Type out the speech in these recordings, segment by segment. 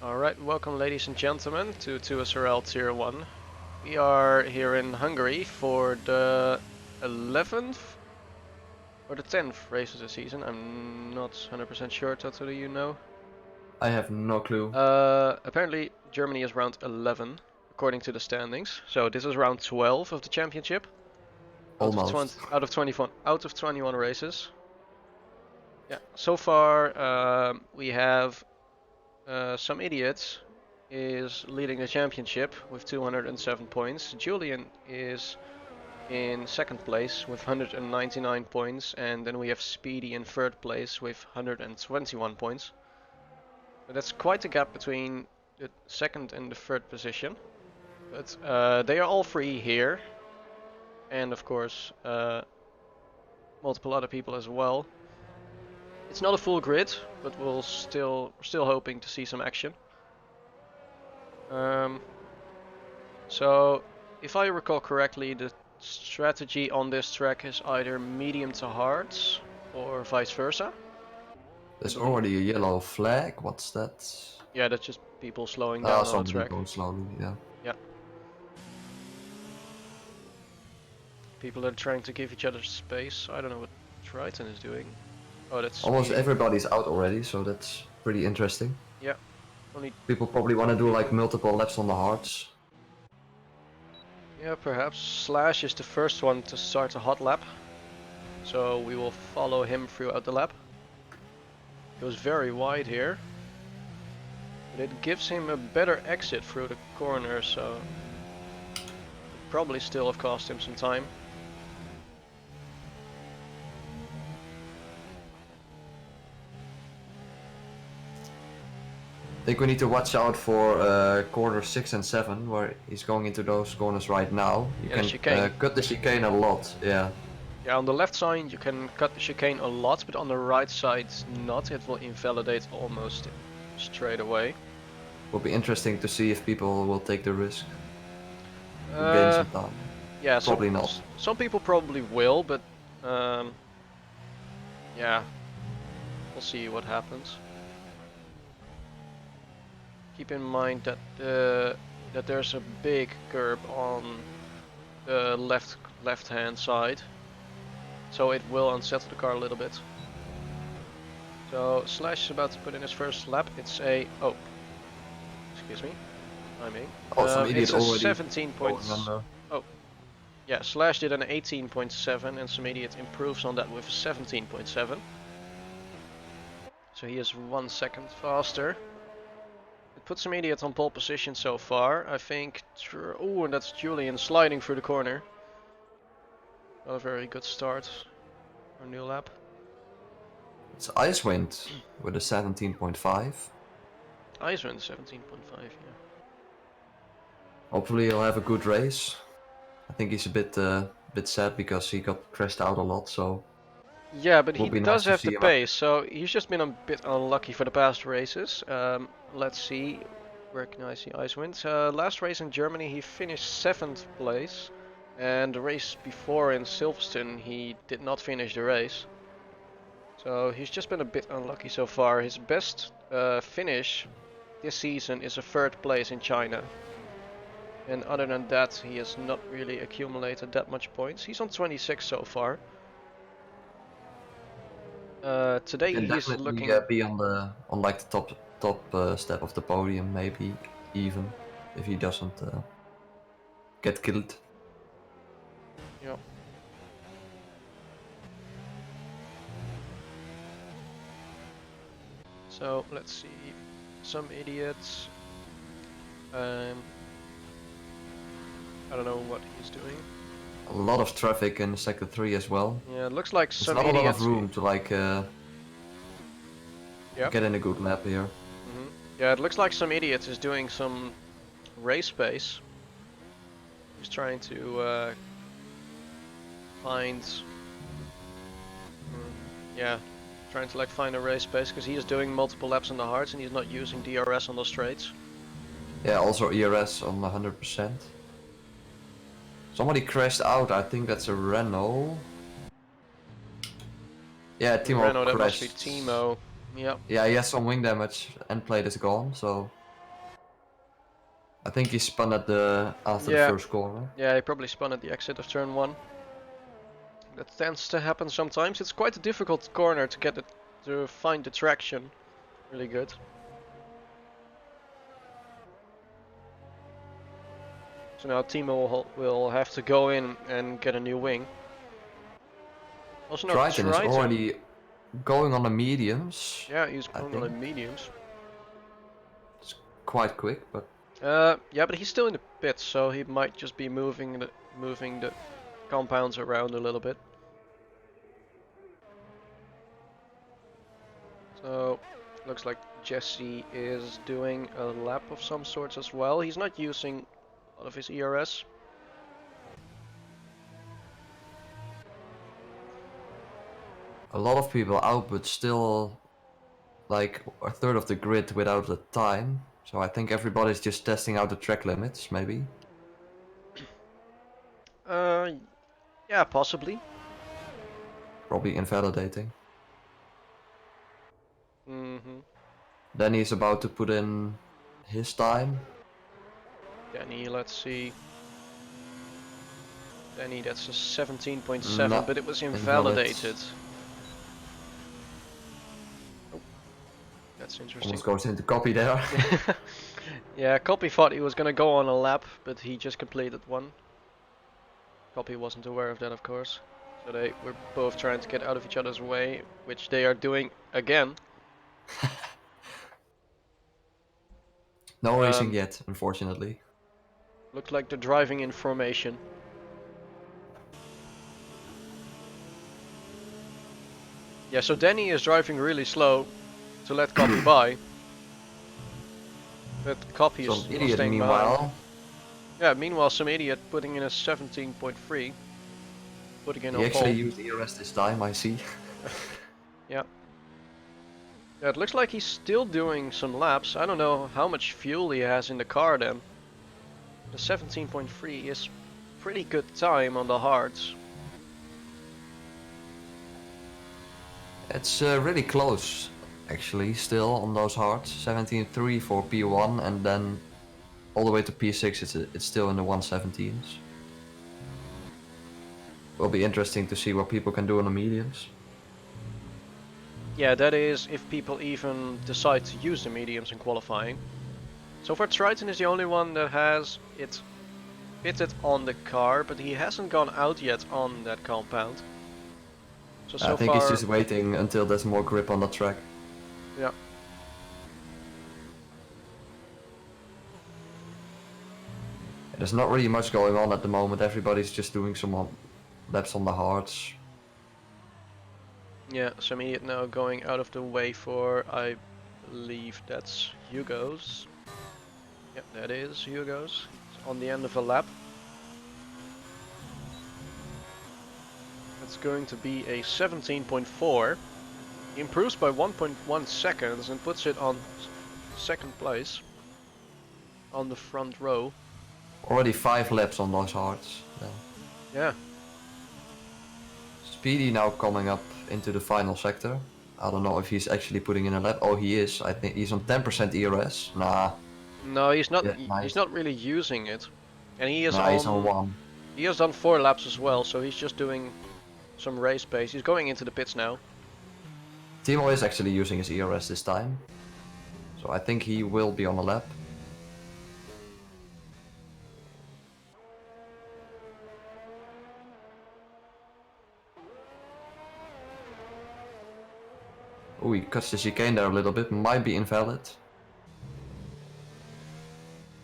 Alright, welcome ladies and gentlemen to SLR Tier 1. We are here in Hungary for the 11th or the 10th race of the season. I'm not 100% sure, Toto, do you know? I have no clue. Apparently Germany is round 11 according to the standings. So this is round 12 of the championship. Almost. Out of 21 races. Yeah, so far we have some idiots is leading the championship with 207 points. Julian is in second place with 199 points, and then we have Speedy in third place with 121 points. But that's quite a gap between the second and the third position. But they are all free here, and of course multiple other people as well. It's not a full grid, but we're still hoping to see some action. So, if I recall correctly, the strategy on this track is either medium to hard or vice versa. There's already a yellow flag. What's that? Yeah, that's just people slowing down on the track. Somebody goes slowly, yeah. Yeah. People are trying to give each other space. I don't know what Triton is doing. Oh, that's Almost speedy. everybody's out already, so that's pretty interesting. Yeah. Only. People probably want to do like multiple laps on the hards. Yeah, perhaps. Slash is the first one to start a hot lap. So we will follow him throughout the lap. Goes very wide here. But it gives him a better exit through the corner, so it probably still have cost him some time. I think we need to watch out for corner 6 and 7, where he's going into those corners right now. You can cut the chicane a lot, yeah. Yeah, on the left side you can cut the chicane a lot, but on the right side not. It will invalidate almost straight away. Will be interesting to see if people will take the risk. Gain some time. Yeah, probably not. Some people probably will, but yeah, we'll see what happens. Keep in mind that that there's a big curb on the left-hand side, so it will unsettle the car a little bit. So Slash is about to put in his first lap. It's a excuse me, timing. Some idiot it's a already 17 points. Oh, yeah, Slash did an 18.7, and some idiot improves on that with a 17.7. So he is 1 second faster. It puts some idiot on pole position so far. I think. Oh, and that's Julian sliding through the corner. Not a very good start. Our new lap. It's Icewind with a 17.5. Icewind 17.5, yeah. Hopefully he'll have a good race. I think he's a bit sad because he got crashed out a lot, so... Yeah, but he does have the pace, so he's just been a bit unlucky for the past races. Let's see. Where can I see Icewind? Last race in Germany he finished 7th place. And the race before in Silverstone he did not finish the race. So he's just been a bit unlucky so far. His best finish this season is a 3rd place in China. And other than that he has not really accumulated that much points. He's on 26 so far. Today he's looking be on like the top step of the podium, maybe even if he doesn't get killed. Yeah. So let's see, some idiots. I don't know what he's doing. A lot of traffic in sector 3 as well. Yeah, it looks like some idiots. Not a lot of room to like get in a good lap here. Yeah, it looks like some idiot is doing some race pace. He's trying to find, trying to like find a race pace because he is doing multiple laps on the hards and he's not using DRS on the straights. Yeah, also ERS on 100%. Somebody crashed out. I think that's a Renault. Yeah, Timo Renault, crashed. that must be Timo. Yep. Yeah, he has some wing damage and plate is gone, so I think he spun at after the first corner. Yeah, he probably spun at the exit of turn 1. That tends to happen sometimes. It's quite a difficult corner to get it to find the traction really good. So now Timo will have to go in and get a new wing. Also, no, Triton is already going on the mediums. Yeah, he's going on the mediums. It's quite quick, but yeah, but he's still in the pits, so he might just be moving the compounds around a little bit. So looks like Jesse is doing a lap of some sorts as well. He's not using a lot of his ERS. a lot of people out, but still like a third of the grid without the time. So I think everybody's just testing out the track limits, maybe. Yeah, possibly. Probably invalidating. Mm-hmm. Then he's about to put in his time. Danny, let's see. Danny, that's a 17.7, but it was invalidated. Oh, that's interesting. Almost goes into copy there. Yeah, Copy thought he was gonna go on a lap, but he just completed one. Copy wasn't aware of that, of course. So they were both trying to get out of each other's way, which they are doing again. No racing yet, unfortunately. Looks like they're driving in formation. Yeah, so Danny is driving really slow to let Copy by. But Copy is staying behind. Yeah, meanwhile some idiot putting in a 17.3. Putting in he actually used ERS this time, I see. Yeah. Yeah, it looks like he's still doing some laps. I don't know how much fuel he has in the car then. The 17.3 is pretty good time on the hards. It's really close, actually, still on those hards. 17.3 for P1, and then all the way to P6 it's still in the 117s. Will be interesting to see what people can do on the mediums. Yeah, that is if people even decide to use the mediums in qualifying. So far Triton is the only one that has it fitted on the car, but he hasn't gone out yet on that compound. So I think he's just waiting until there's more grip on the track. Yeah. There's not really much going on at the moment. Everybody's just doing some laps on the hards. Yeah, some idiot now going out of the way for, I believe that's Hugo's. Yep, that is Hugo's. It's on the end of a lap. It's going to be a 17.4. He improves by 1.1 seconds and puts it on second place on the front row. Already 5 laps on those hards. Yeah. Speedy now coming up into the final sector. I don't know if he's actually putting in a lap. Oh, he is. I think he's on 10% ERS. Nah. No, he's not. Yeah, nice. He's not really using it, and he is he's on 1. He has done 4 laps as well, so he's just doing some race pace. He's going into the pits now. Timo is actually using his ERS this time, so I think he will be on a lap. Oh, he cuts the chicane there a little bit, might be invalid.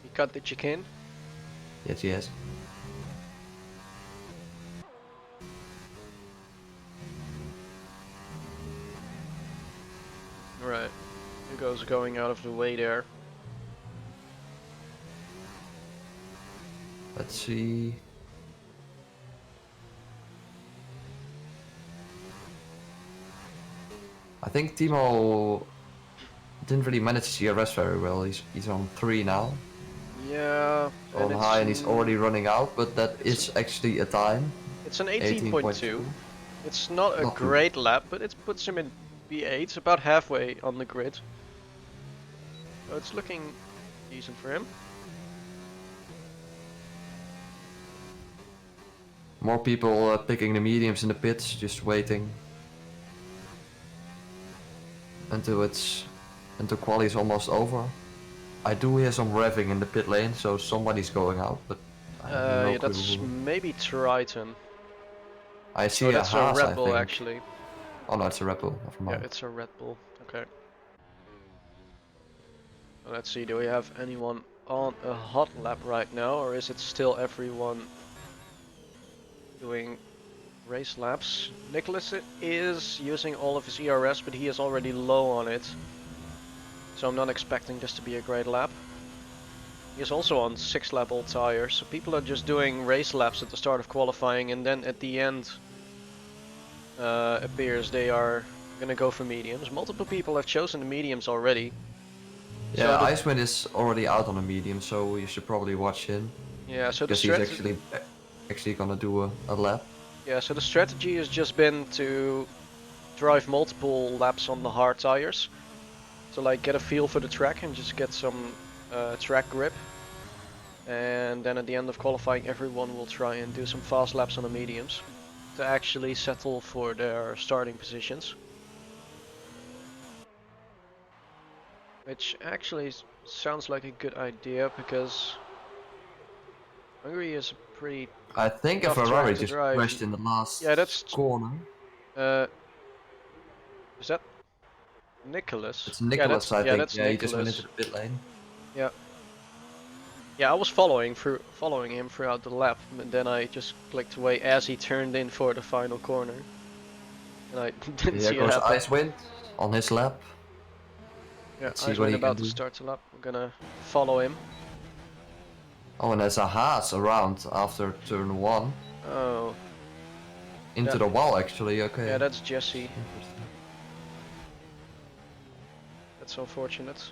He cut the chicane? Yes, he has. Right. Hugo's going out of the way there. Let's see. I think Timo didn't really manage his ERS very well. He's on 3 now. Yeah. On high, and he's already running out, but that is actually a time. It's an 18.2. It's not a great lap, but it puts him in B8, about halfway on the grid. So it's looking decent for him. More people picking the mediums in the pits, just waiting until quali is almost over. I do hear some revving in the pit lane, so somebody's going out, but I have no Yeah, clue that's who. maybe Triton. I see Oh, a that's a Haas, I Red Bull think. actually. Oh no, it's a Red Bull. Never Yeah, mind. it's a Red Bull. Okay. Let's see, do we have anyone on a hot lap right now, or is it still everyone doing race laps? Nicholas is using all of his ERS, but he is already low on it. So I'm not expecting this to be a great lap. He is also on 6 lap old tires, so people are just doing race laps at the start of qualifying, and then at the end appears they are gonna go for mediums. Multiple people have chosen the mediums already. Yeah, So Icewind is already out on a medium, so you should probably watch him. so the Because he's strategy. actually gonna do a lap. Yeah, so the strategy has just been to drive multiple laps on the hard tires. So like get a feel for the track and just get some track grip. And then at the end of qualifying everyone will try and do some fast laps on the mediums to actually settle for their starting positions. Which actually sounds like a good idea because Hungary is a pretty I think a tough track Ferrari to just drive. crashed in the last Yeah, that's corner. uh, is that Nicholas? It's Nicholas, I Yeah, think. that's Yeah, he just went into Nicholas. the pit lane. Yeah. Yeah, I was following him throughout the lap, and then I just clicked away as he turned in for the final corner, and I didn't Here see it goes happen. Icewind on his lap. Yeah, Let's see what Icewind he can about to do. start the lap. I'm gonna follow him. Oh, and there's a Haas around after turn 1. Oh, Into that, the wall, actually. Okay. yeah, that's Jesse. Interesting. That's unfortunate.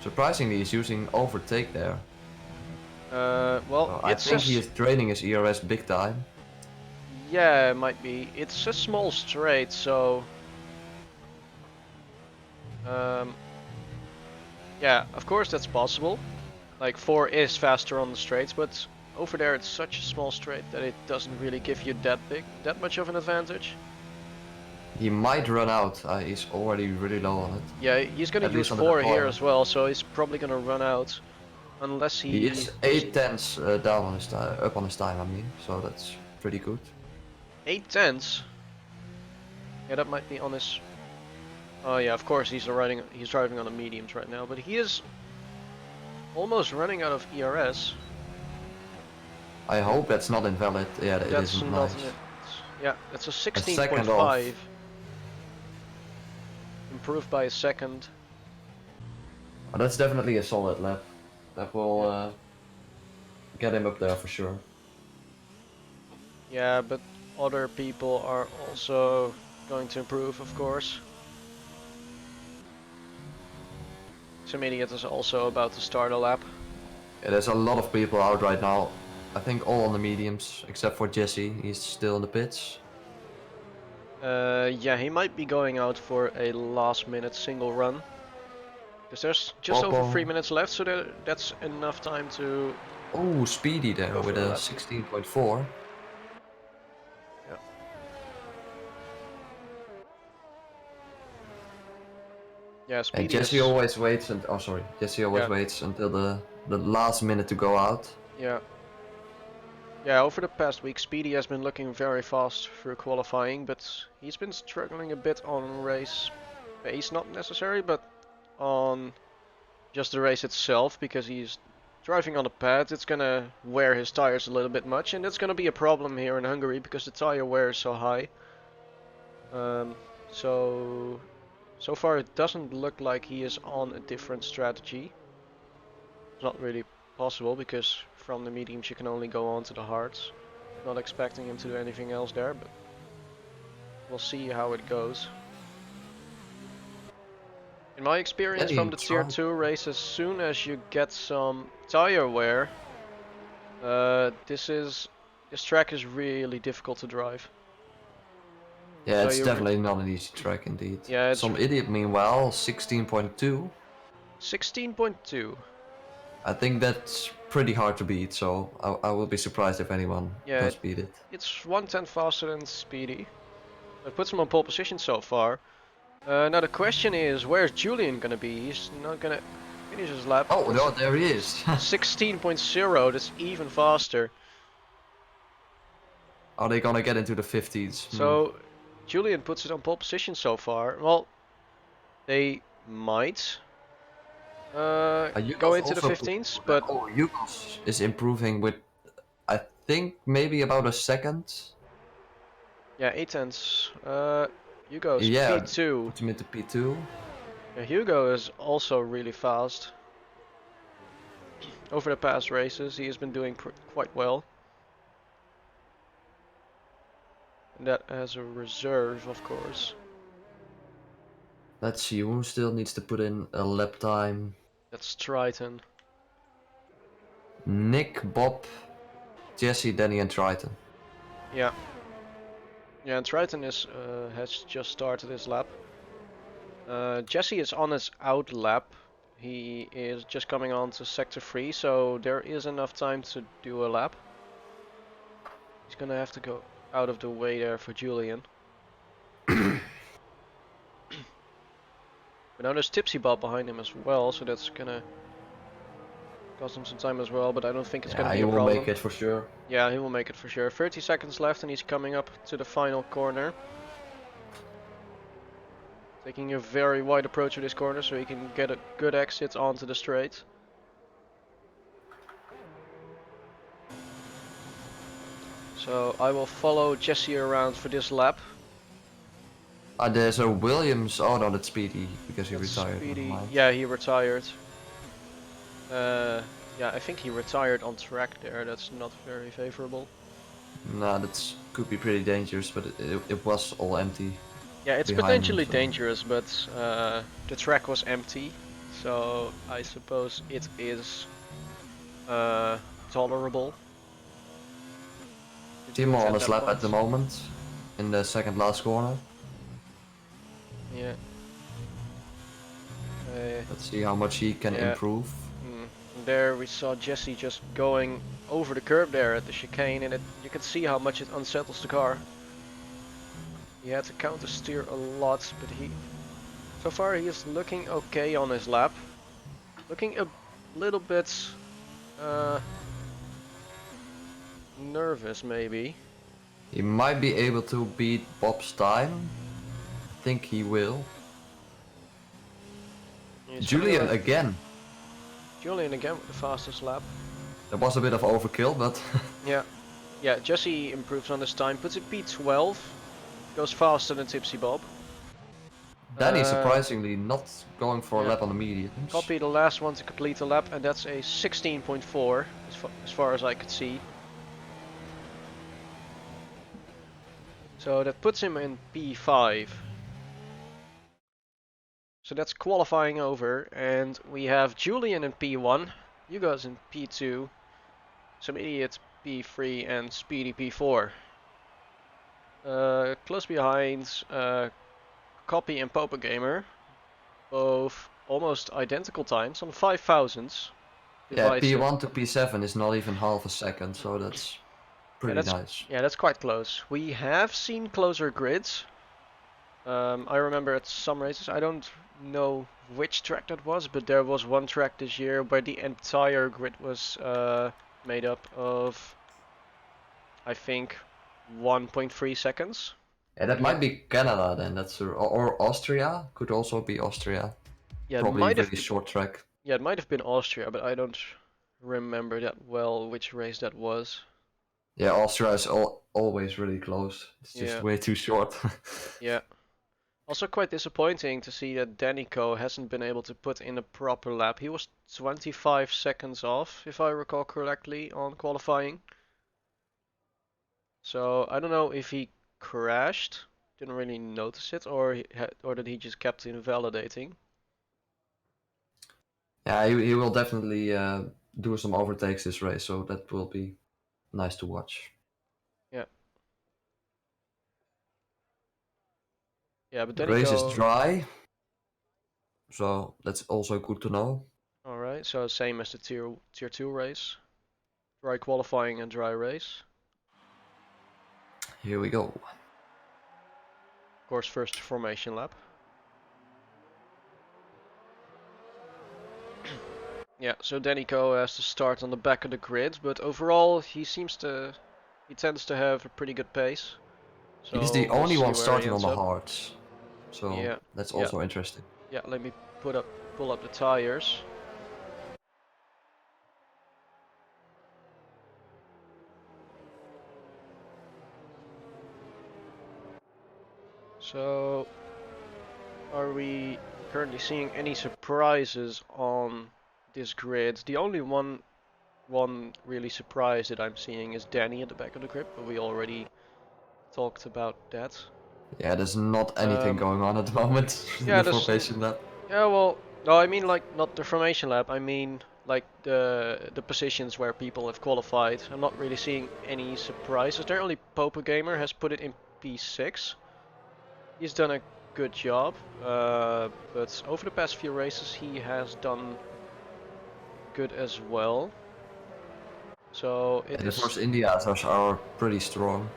Surprisingly, he's using overtake there. Well, So I think he is draining his ERS big time. Yeah, it might be. It's a small straight, so yeah, of course that's possible. Like 4 is faster on the straights, but over there it's such a small straight that it doesn't really give you that much of an advantage. He might run out. He's already really low on it. Yeah, he's gonna At use least on the 4 here deploy. as well, so he's probably gonna run out unless He is 8 tenths down on his time, up on his time. I mean, so that's pretty good. 8 tenths. Yeah, that might be on his. Oh yeah, of course he's driving on the mediums right now, but he is almost running out of ERS. I hope that's not invalid. Yeah, it That's isn't not nice. it. Yeah, it's a second 16.5. Improved by a second. Oh, that's definitely a solid lap. That will get him up there for sure. Yeah, but other people are also going to improve, of course. Some idiot is also about to start a lap. Yeah, there's a lot of people out right now. I think all on the mediums, except for Jesse. He's still in the pits. Yeah, he might be going out for a last-minute single run. Because there's just over 3 minutes left, so that's enough time to... Oh, speedy there Go with for a a lap. 16.4. Yeah. Yeah, And Speedy Jesse is... always waits and Jesse always waits until the last minute to go out. Yeah. Yeah, over the past week, Speedy has been looking very fast through qualifying, but he's been struggling a bit on race pace, not necessary, but on just the race itself, because he's driving on the pads. It's gonna wear his tires a little bit much, and that's gonna be a problem here in Hungary because the tire wear is so high. So far it doesn't look like he is on a different strategy. It's not really possible because from the mediums you can only go on to the hards. Not expecting him to do anything else there, but we'll see how it goes. In my experience from the tier 2 race, as soon as you get some tire wear, this track is really difficult to drive. Yeah, So it's definitely not an easy track indeed. Yeah, Some idiot meanwhile, 16.2. 16.2. I think that's pretty hard to beat, so I will be surprised if anyone does beat it. It's 1/10 faster than Speedy. That puts him on pole position so far. Now the question is, where's Julian gonna be? He's not gonna finish his lap. Oh, no, there he is. 16.0, that's even faster. Are they gonna get into the 50s? So Julian puts it on pole position so far. Well, they might go into the 15s, but oh, Yukos is improving with, I think, maybe about a second. yeah, 8/10. Hugo's Yeah, P2. put him into P2. Yeah, Hugo is also really fast. Over the past races, he has been doing quite well. And that as a reserve, of course. Let's see, who still needs to put in a lap time? That's Triton. Nick, Bob, Jesse, Danny, and Triton. Yeah. Yeah, and Triton is has just started his lap. Jesse is on his out lap. He is just coming on to sector 3, so there is enough time to do a lap. He's gonna have to go out of the way there for Julian. But now there's Tipsy Bob behind him as well, so that's gonna cost him some time as well, but I don't think it's gonna be a problem. He will make it for sure. Yeah, he will make it for sure. 30 seconds left and he's coming up to the final corner. Taking a very wide approach to this corner so he can get a good exit onto the straight. So I will follow Jesse around for this lap. There's a Williams. Oh no, that's Speedy because he retired. Speedy. Yeah, he retired. Yeah, I think he retired on track there. That's not very favorable. Nah, that could be pretty dangerous, but it was all empty. Yeah, it's potentially dangerous, but the track was empty, so I suppose it is tolerable. Timo on his lap at the moment, in the second last corner. Yeah. Let's see how much he can improve. There we saw Jesse just going over the curb there at the chicane, and you can see how much it unsettles the car. He had to counter steer a lot, but so far he is looking okay on his lap. Looking a little bit nervous maybe. He might be able to beat Bob's time. I think he will. Julian again. Julian again with the fastest lap. There was a bit of overkill, but yeah, Jesse improves on his time, puts it P12, goes faster than Tipsy Bob. Danny surprisingly not going for a lap on the mediums. Copy the last one to complete the lap, and that's a 16.4 as far as I could see. So that puts him in P5. So that's qualifying over, and we have Julian in P1, Hugo's in P2, some idiots P3, and Speedy P4. Close behind Copy and Popa Gamer, both almost identical times on 5,000. Yeah, P1 to P7 is not even half a second, so that's pretty nice. Yeah, that's quite close. We have seen closer grids. I remember at some races, I don't know which track that was, but there was one track this year where the entire grid was made up of, I think, 1.3 seconds. Yeah, that might be Canada then. That's or Austria. Could also be Austria. Yeah, probably a really short track. Yeah, it might have been Austria, but I don't remember that well which race that was. Yeah, Austria is always really close. It's just way too short. Yeah. Also quite disappointing to see that Danico hasn't been able to put in a proper lap. He was 25 seconds off, if I recall correctly, on qualifying. So I don't know if he crashed, didn't really notice it, or that he just kept invalidating. Yeah, he will definitely do some overtakes this race, so that will be nice to watch. Yeah. Yeah, but the race is dry. so that's also good to know. Alright, so same as the tier 2 race. Dry qualifying and dry race. Here we go. Of course, first formation lap. Yeah, so Danico has to start on the back of the grid, but overall he tends to have a pretty good pace. So He's the we'll only see one where he starting on ends the up. hards, so Yeah, that's yeah, also interesting. yeah. Let me pull up the tires. So, are we currently seeing any surprises on this grid? The only one really surprise that I'm seeing is Danny at the back of the grid, but we already talked about that. Yeah, there's not anything going on at the moment in Yeah, the there's formation lab. yeah. Well, no, I mean like not the formation lab. I mean like the positions where people have qualified. I'm not really seeing any surprises there. Only Popa Gamer has put it in P6. He's done a good job, but over the past few races he has done good as well. So it And the is, Force Indias are pretty strong.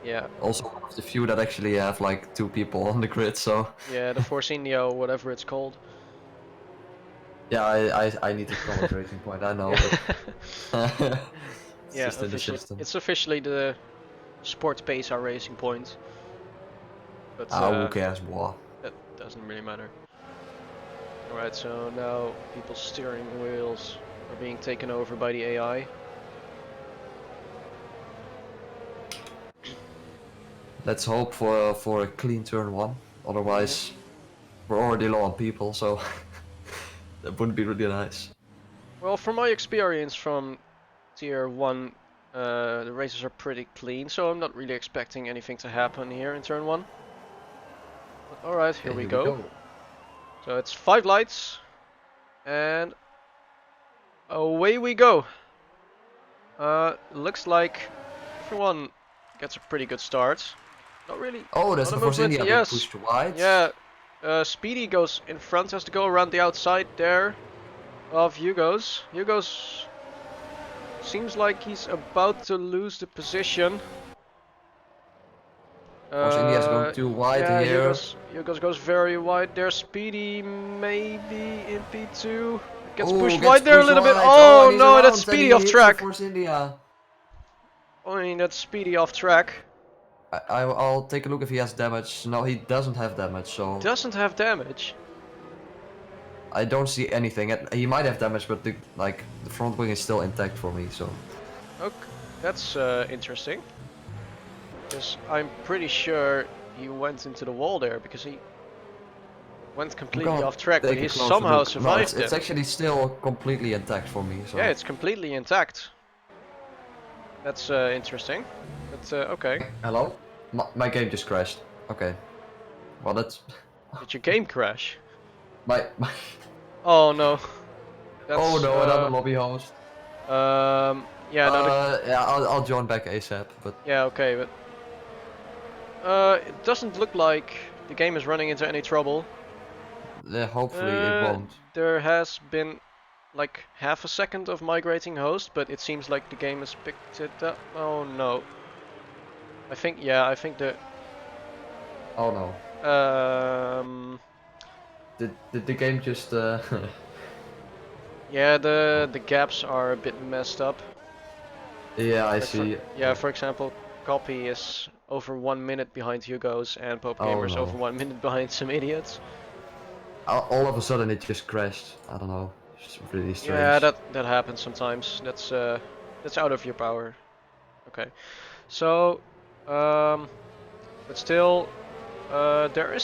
yeah, Also one of the few that actually have like 2 people on the grid, so yeah, the Force India or whatever it's called. yeah, I need a comment rating point, I know, Yeah, but it's yeah, just in the system. it's officially the Sports Pace our racing point, but Ah, who cares, boy. that doesn't really matter. Alright, so now people's steering wheels are being taken over by the AI. Let's hope for a clean turn 1, otherwise we're already low on people, so that wouldn't be really nice. Well, from my experience from Tier 1, the races are pretty clean, so I'm not really expecting anything to happen here in turn 1. But alright, here Okay, we here we go. go. So it's 5 lights, and away we go. Looks like everyone gets a pretty good start. Not really, Oh, a that's lot the of Force movement, India being yes. pushed wide. Yeah, Speedy goes in front, has to go around the outside there of Hugo's. Hugo's seems like he's about to lose the position. Force India is going too wide Yeah, here. Hugo's goes very wide there. Speedy maybe in P2. Gets Oh, pushed gets wide there a pushed little bit. wide. Oh, Oh and he's no, that's around and Speedy he off hits the track. Force India. I mean, that's Speedy off track. I'll take a look if he has damage. No, he doesn't have damage, so Doesn't have damage. I don't see anything. He might have damage, but the front wing is still intact for me. So Okay, that's interesting. Because I'm pretty sure he went into the wall there because he went I'm completely gonna off track, but take a he closer somehow look. No, survived it's them. actually still completely intact for me. Yeah, So it's completely intact. That's interesting. But okay. hello, my game just crashed. Okay, well that's Did your game crash? my Oh no. oh That's no, another lobby host. yeah, no, Yeah, I'll join back ASAP, but yeah, okay, but it doesn't look like the game is running into any trouble. hopefully it won't. There has been like half a second of migrating host, but it seems like the game has picked it up. Oh no. I think the Oh no. um Did the game just yeah, the gaps are a bit messed up. Yeah, I Like see. for example, Copy is over 1 minute behind Hugo's and Pope Oh Gamer's over no. 1 minute behind some idiots. All of a sudden it just crashed. I don't know. It's really Yeah, strange. that happens sometimes. That's out of your power. Okay. So but still there is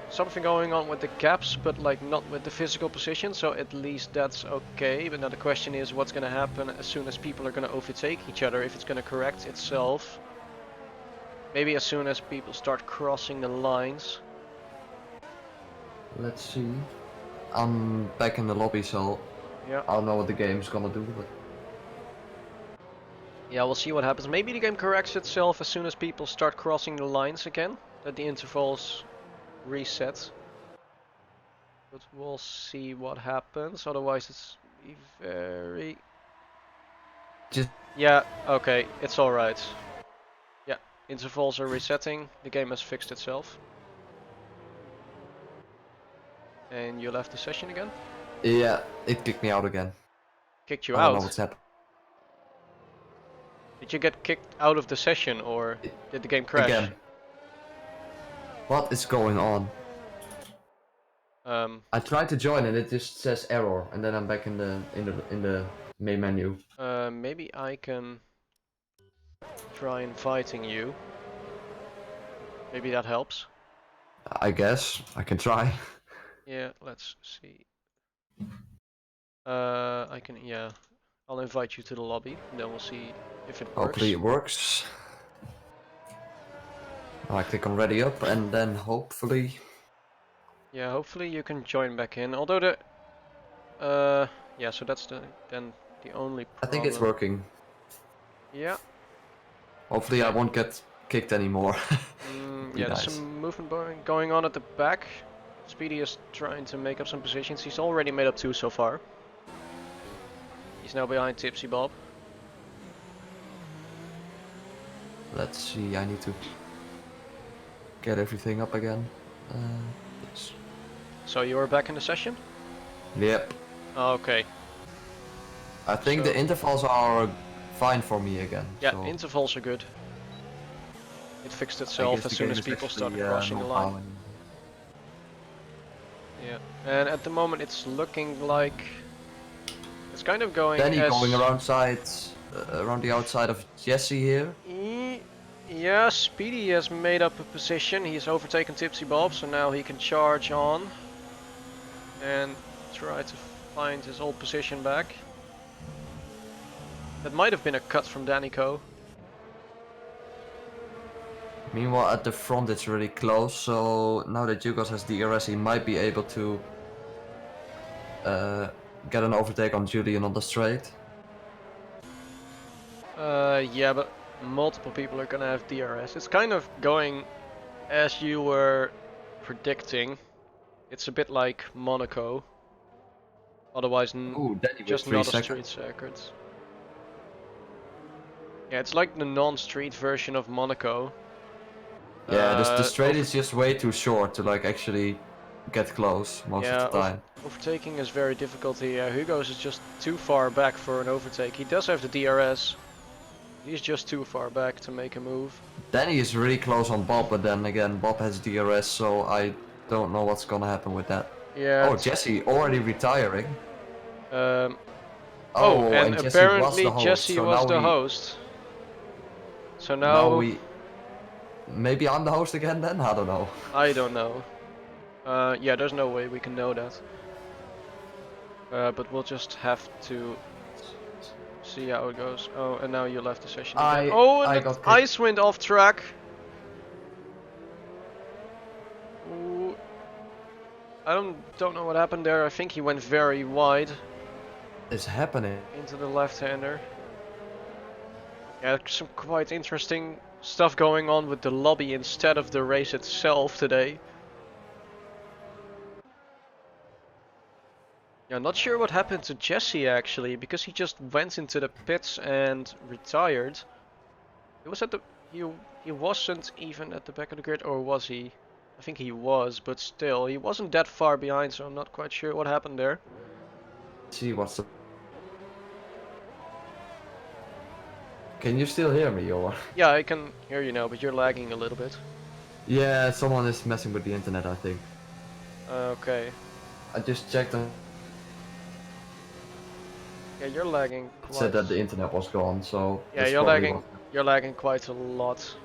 something going on with the gaps, but like not with the physical position, so at least that's okay. But now the question is what's gonna happen as soon as people are gonna overtake each other, if it's gonna correct itself. Maybe as soon as people start crossing the lines. Let's see. I'm back in the lobby, so Yeah. I don't know what the game's gonna do, but Yeah, we'll see what happens. Maybe the game corrects itself as soon as people start crossing the lines again, that the intervals reset. but we'll see what happens. Otherwise, it's very. Just Yeah. Okay. It's all right. Yeah. Intervals are resetting. The game has fixed itself. And you left the session again? yeah, it kicked me out again. Kicked you I don't know out? what's happened. Did you get kicked out of the session or did the game crash? Again. What is going on? I tried to join and it just says error, and then I'm back in the main menu. Maybe I can try inviting you. Maybe that helps. I guess I can try. Yeah, let's see. I can, yeah. I'll invite you to the lobby, and then we'll see if it works. Hopefully it works. I click on ready up, and then hopefully. Yeah, hopefully you can join back in. Although yeah, so that's the only problem. I think it's working. Yeah. Hopefully I won't get kicked anymore. Yeah, nice. there's some movement going on at the back. Speedy is trying to make up some positions. He's already made up 2 so far. He's now behind Tipsy Bob. Let's see, I need to get everything up again. Yes. So you are back in the session? Yep. Okay. I think the intervals are fine for me again. Yeah, so intervals are good. It fixed itself as soon as people started crossing the line. Yeah, and at the moment it's looking like it's kind of going Danny as... going around the outside of Jesse here. Yeah, Speedy has made up a position. He's overtaken Tipsy Bob, so now he can charge on and try to find his old position back. That might have been a cut from Danny Co. Meanwhile, at the front it's really close, so now that Jugos has DRS, he might be able to get an overtake on Julian on the straight. Yeah, but multiple people are gonna have DRS. It's kind of going as you were predicting. It's a bit like Monaco. Otherwise, just not a street circuit. Yeah, it's like the non-street version of Monaco. Yeah, the straight is just way too short to like actually get close most of the time. Overtaking is very difficult here. Hugo's is just too far back for an overtake. He does have the DRS. He's just too far back to make a move. Danny is really close on Bob, but then again Bob has DRS, so I don't know what's gonna happen with that. Yeah. Oh, Jesse already retiring. And Jesse apparently was the host, Jesse so was the host. So now maybe I'm the host again then? I don't know. I don't know. Yeah, there's no way we can know that. But we'll just have to see how it goes. Oh, and now you left the session again. And the ice went off track. Ooh. I don't know what happened there. I think he went very wide. It's happening. Into the left-hander. Yeah, some quite interesting stuff going on with the lobby instead of the race itself today. Yeah, not sure what happened to Jesse actually, because he just went into the pits and retired. He was at the he wasn't even at the back of the grid, or was he? I think he was, but still, he wasn't that far behind, so I'm not quite sure what happened there. Let's see what's the... Can you still hear me, or? Yeah, I can hear you now, but you're lagging a little bit. Yeah, someone is messing with the internet, I think. Okay. I just checked on... Yeah, you're lagging quite... It said that the internet was gone, so... Yeah, you're lagging quite a lot.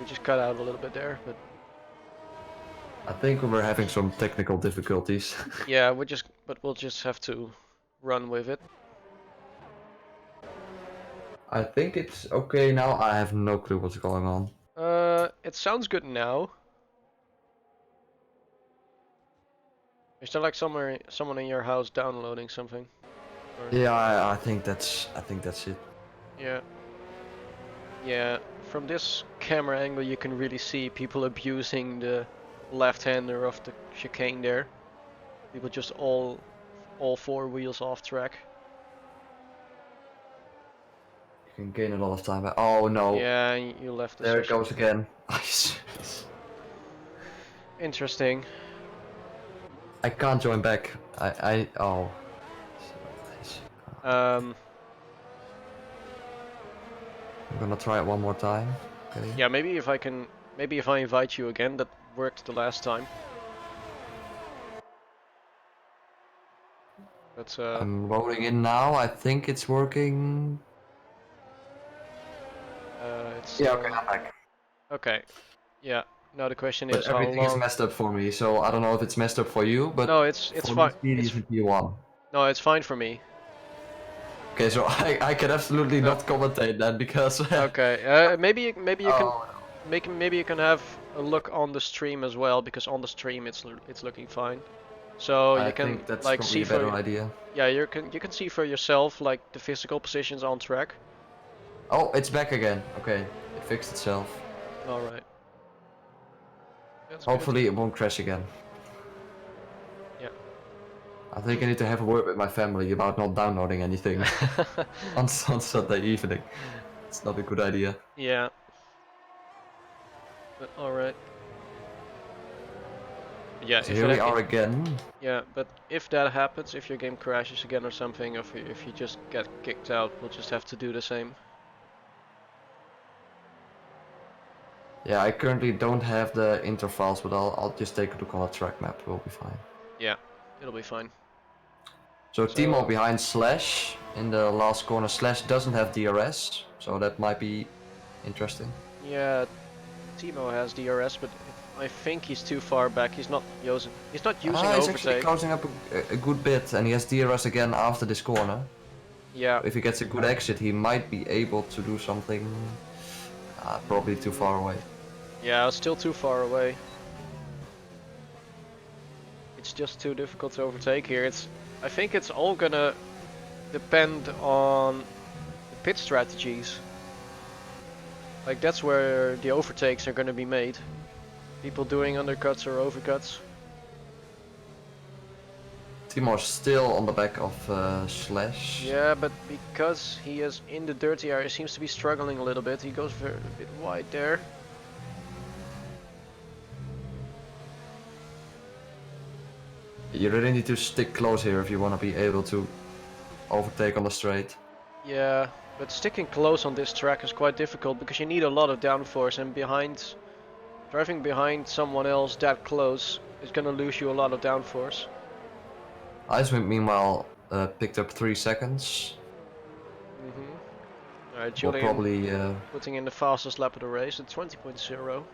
We just cut out a little bit there, but... I think we're having some technical difficulties. Yeah, we'll just have to run with it. I think it's okay now. I have no clue what's going on. It sounds good now. Is there like someone in your house downloading something? Or... Yeah, I think that's it. Yeah. Yeah, from this camera angle you can really see people abusing the left-hander of the chicane there. People just all four wheels off track. You can gain a lot of time. Oh no! Yeah, you left the There it session. goes again. Interesting. I can't join back. Oh. Um, I'm gonna try it one more time. Okay. yeah, maybe if I invite you again, that worked the last time. But I'm rolling in now. I think it's working. it's Yeah, okay, I'm back. okay. Yeah. Now the question But is how everything is long. messed up for me, so I don't know if it's messed up for you, but No, it's for me fine. Speedy is in P1. No, it's fine for me. Okay, so I can absolutely No. not commentate that because... Okay. Maybe you can Oh, maybe you can have a look on the stream as well, because on the stream it's looking fine. So I you can think that's like probably see a better for idea. yeah you can see for yourself like the physical positions on track. Oh, it's back again. Okay, it fixed itself. All right. That's good. Hopefully it won't crash again. Yeah. I think I need to have a word with my family about not downloading anything on Sunday evening. It's not a good idea. Yeah. But all right. Yeah. So here we are again. Yeah, but if that happens, if your game crashes again or something, or if you just get kicked out, we'll just have to do the same. Yeah, I currently don't have the intervals, but I'll just take a look on the track map. We'll be fine. Yeah, it'll be fine. So Timo behind Slash in the last corner. Slash doesn't have DRS, so that might be interesting. Yeah, Timo has DRS, but I think he's too far back. He's not using He's overtake. actually closing up a good bit, and he has DRS again after this corner. Yeah. If he gets a good exit, he might be able to do something. Probably too far away. Yeah, still too far away. It's just too difficult to overtake here. I think it's all gonna depend on the pit strategies. Like that's where the overtakes are gonna be made. People doing undercuts or overcuts. Timo's still on the back of Slash. Yeah, but because he is in the dirty area, he seems to be struggling a little bit. He goes a bit wide there. You really need to stick close here if you want to be able to overtake on the straight. Yeah, but sticking close on this track is quite difficult because you need a lot of downforce, and driving behind someone else that close is gonna lose you a lot of downforce. Icewind meanwhile picked up 3 seconds. Alright, We'll Julian probably putting in the fastest lap of the race at 20.0.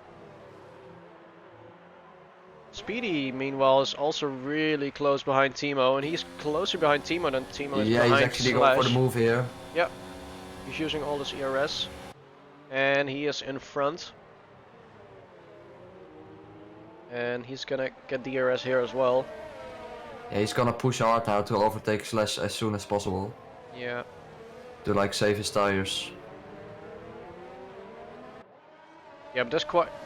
Speedy, meanwhile, is also really close behind Timo, and he's closer behind Timo than Timo is behind he's actually Slash. going for the move here. Yep, he's using all this ERS, and he is in front. And he's gonna get the ERS here as well. Yeah, he's gonna push hard now to overtake Slash as soon as possible. Yeah. To like save his tires. Yeah, but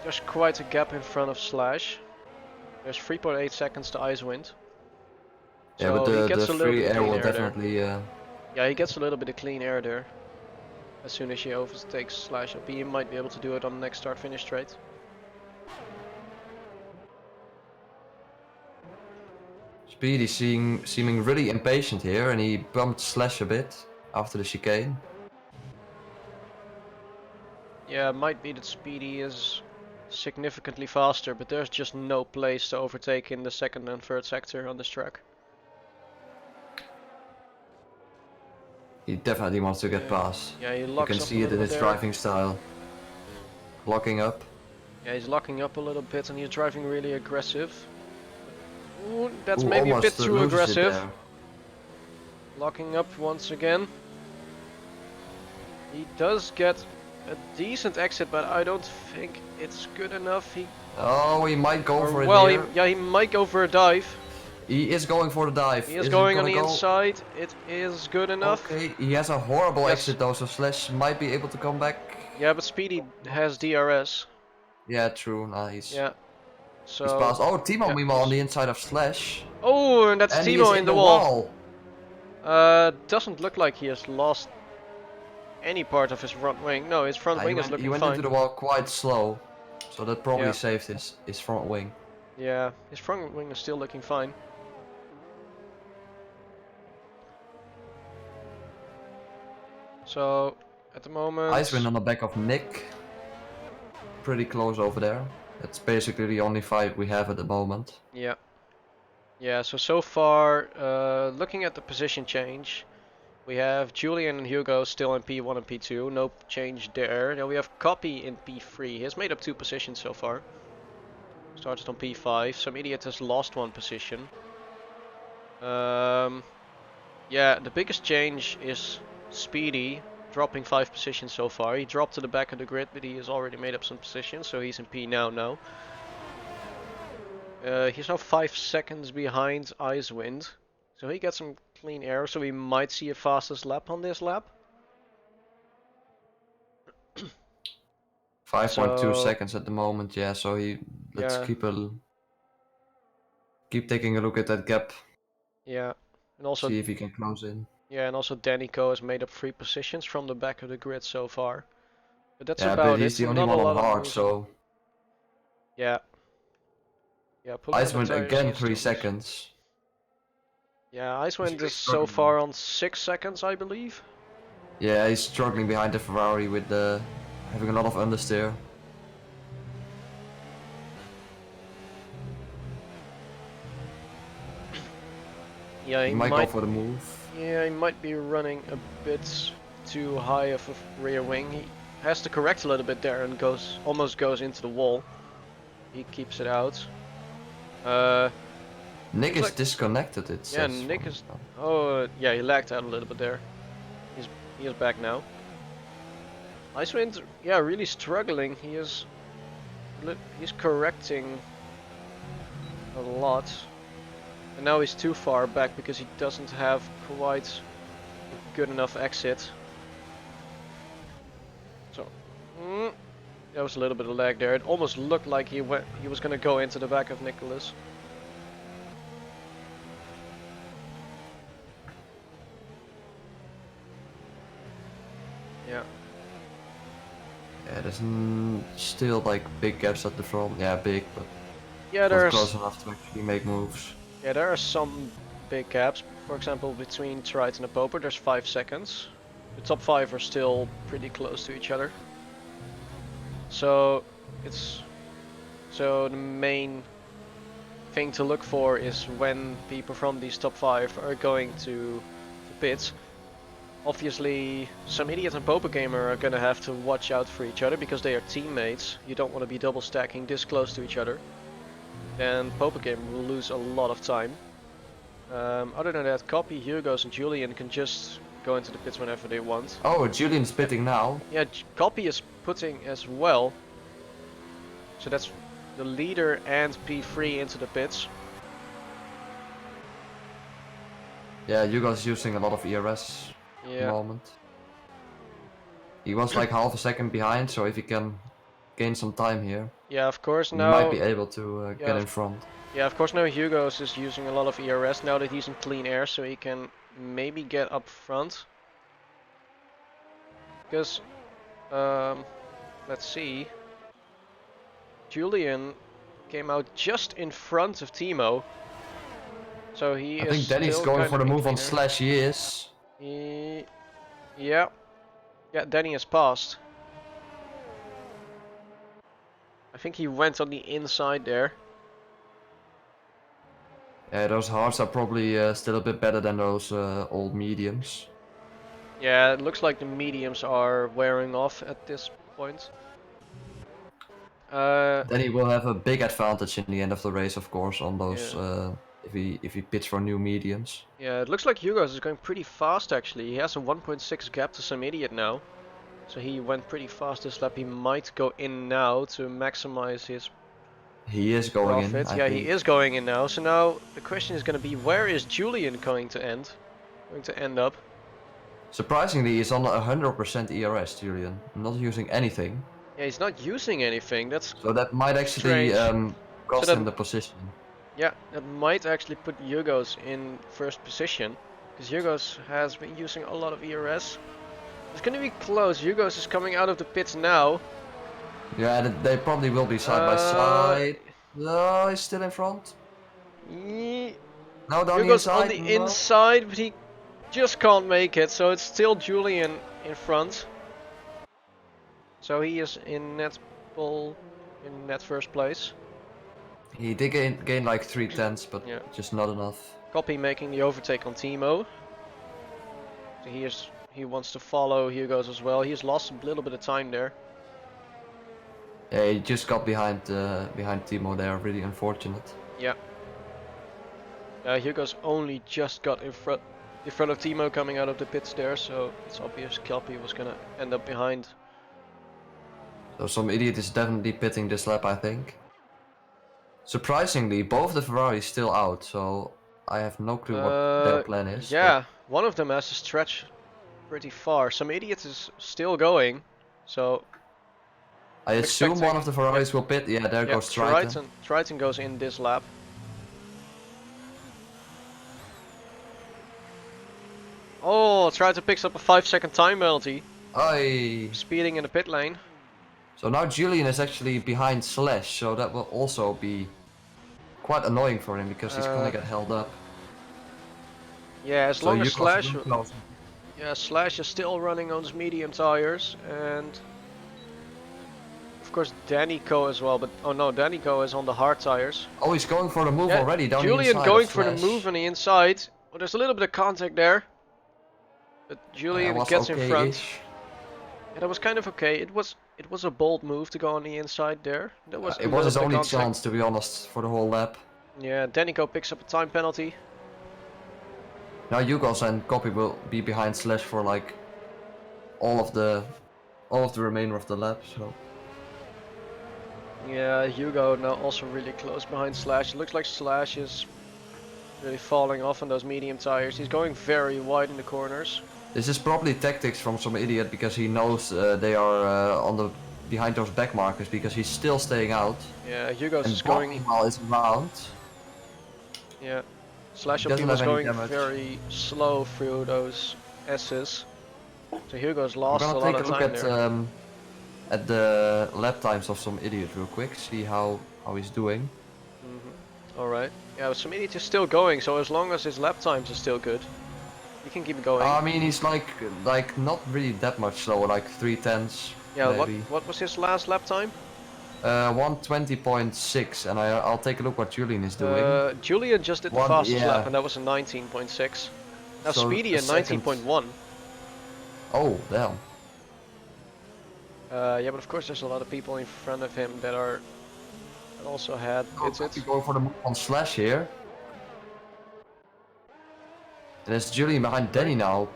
there's quite a gap in front of Slash. There's 3.8 seconds to Icewind. Yeah, but the free air will there. definitely... Yeah, he gets a little bit of clean air there. As soon as he overtakes Slash up, he might be able to do it on the next start-finish straight. Speedy seeming really impatient here, and he bumped Slash a bit after the chicane. Yeah, it might be that Speedy is significantly faster, but there's just no place to overtake in the second and third sector on this track. He definitely wants to get past. Yeah, he locks up. You can see it in his driving style. Locking up. Yeah, he's locking up a little bit and he's driving really aggressive. Ooh, that's maybe a bit too aggressive. Locking up once again. He does get a decent exit, but I don't think it's good enough. He might go for it. Well, here. he might go for a dive. He is going for the dive. He is going on the inside. It is good enough. Okay, he has a horrible exit though, so Slash might be able to come back. Yeah, but Speedy has DRS. Yeah, true. Nice. Yeah. So He's passed. Oh, Timo yeah, meanwhile on the inside of Slash. oh, and that's And he is Timo in the wall. Doesn't look like he has lost any part of his front wing. No, his front wing is He looking went fine. into the wall quite slow. So that probably Yeah. saved his front wing. Yeah, his front wing is still looking fine. So, at the moment... Icewind on the back of Nick. Pretty close over there. That's basically the only fight we have at the moment. Yeah. Yeah, so far, looking at the position change, we have Julian and Hugo still in P1 and P2, no change there. Then we have Copy in P3, he has made up 2 positions so far. Started on P5, some idiot has lost 1 position. Yeah, the biggest change is Speedy, dropping 5 positions so far. He dropped to the back of the grid, but he has already made up some positions, so he's in P now. He's now 5 seconds behind Icewind, so he gets some clean air, so we might see a fastest lap on this lap. 5.2 seconds at the moment, yeah, so let's Yeah. keep taking a look at that gap. Yeah, and also see if he can close in. Yeah, and also Danico has made up 3 positions from the back of the grid so far. But that's Yeah, about but it. he's the only Not one a on lot of hard, moves. so Yeah. Yeah, pulling out the Icewind tires, again he has 3 2 moves. seconds. Yeah, Icewind really is so struggling. far on 6 seconds, I believe. Yeah, he's struggling behind the Ferrari with having a lot of understeer. Yeah, He might go for the move. Yeah, he might be running a bit too high of a rear wing. He has to correct a little bit there and almost goes into the wall. He keeps it out. Nick is like, disconnected, it yeah, says. Nick is... Oh, yeah, he lagged out a little bit there. He is back now. Icewind, yeah, really struggling. He's correcting a lot. And now he's too far back because he doesn't have quite a good enough exit. So, there was a little bit of lag there. It almost looked like he was gonna go into the back of Nicholas. Yeah. Yeah, there's still like big gaps at the front. Yeah, big, but Yeah, not close enough to actually make moves. Yeah, there are some big gaps. For example, between Triton and Popper, there's 5 seconds. The top 5 are still pretty close to each other. So the main thing to look for is when people from these top 5 are going to the pits. Obviously, some idiot and Popper Gamer are gonna have to watch out for each other because they are teammates. You don't want to be double stacking this close to each other. Then Popper Gamer will lose a lot of time. Other than that, Copy, Hugos and Julian can just go into the pits whenever they want. Oh, Julian's pitting now. Yeah, Copy is putting as well. So that's the leader and P3 into the pits. Yeah, Hugo's using a lot of ERS at the moment. He was like half a second behind, so if he can gain some time here, yeah, of course now he might be able to get in front. Yeah, of course now Hugos is using a lot of ERS now that he's in clean air, so he can maybe get up front. Because, let's see, Julian came out just in front of Timo, so he I is think Danny's still going kind for of the in move on clean air. Slash. He is. Yeah, Danny has passed. I think he went on the inside there. Yeah, those hards are probably still a bit better than those old mediums. Yeah, it looks like the mediums are wearing off at this point. Then he will have a big advantage in the end of the race, of course, on those if he pits for new mediums. Yeah, it looks like Hugos is going pretty fast actually. He has a 1.6 gap to some idiot now. So he went pretty fast this lap. He might go in now to maximize his He is going profits. in, Yeah, I think. he is going in now. So now the question is going to be, where is Julian going to end up? Surprisingly, he's on 100% ERS, Julian. Not using anything. Yeah, he's not using anything. That's so that might actually cost him the position. Yeah, that might actually put Yugos in first position, because Yugos has been using a lot of ERS. It's gonna be close. Yugos is coming out of the pits now. Yeah, they probably will be side by side. No, he's still in front. No, down the Yugos on inside. the No. inside, but he just can't make it, so it's still Julian in front. So he is in net pole, in net first place. He did gain like 3/10, but Yeah. just not enough. Copy making the overtake on Timo. So he wants to follow Hugo's as well. He's lost a little bit of time there. Yeah, he just got behind Timo there. Really unfortunate. Yeah. Hugo's only just got in front of Timo coming out of the pits there, so it's obvious Kelpie was gonna end up behind. So some idiot is definitely pitting this lap, I think. Surprisingly, both the Ferraris still out, so I have no clue what their plan is. Yeah, one of them has to stretch pretty far. Some idiot is still going, so I assume one of the Ferraris will pit. Yeah, there goes Triton. Triton goes in this lap. Oh, Triton picks up a 5-second time penalty. Aye. Speeding in the pit lane. So now Julian is actually behind Slash, so that will also be quite annoying for him because he's gonna get held up. Yeah, as long as Slash... Yeah, Slash is still running on his medium tires, and... Of course Danico as well, but... Oh no, Danico is on the hard tires. Oh, he's going for the move already down Julian the inside. going for the move on the inside. Well, there's a little bit of contact there. But Julian gets in front. Yeah, that was kind of okay. It was a bold move to go on the inside there. That was it was his only chance, to be honest, for the whole lap. Yeah, Danico picks up a time penalty. Now Yugos and Copy will be behind Slash for like all of the remainder of the lap. So. Yeah, Hugo now also really close behind Slash. It looks like Slash is really falling off on those medium tires. He's going very wide in the corners. This is probably tactics from some idiot because he knows they are behind those back markers because he's still staying out. Yeah, Hugo's is going. While it's around. Yeah, Slash up was going very slow through those S's. So Hugo's lost a lot of time there. I'm gonna take a look at the lap times of some idiot real quick. See how he's doing. All right. Yeah, some idiot is still going. So as long as his lap times are still good. You can keep going. I mean, he's like not really that much slower, like 3/10. Yeah, maybe. What was his last lap time? 1:20.6, and I'll take a look what Julian is doing. Julian just did the fastest lap, and that was a 19.6. Now so Speedy at 19.1. Oh, damn. Yeah, but of course there's a lot of people in front of him that also had hits it. Going for the move on Slash here. And it's Julian behind Danny now.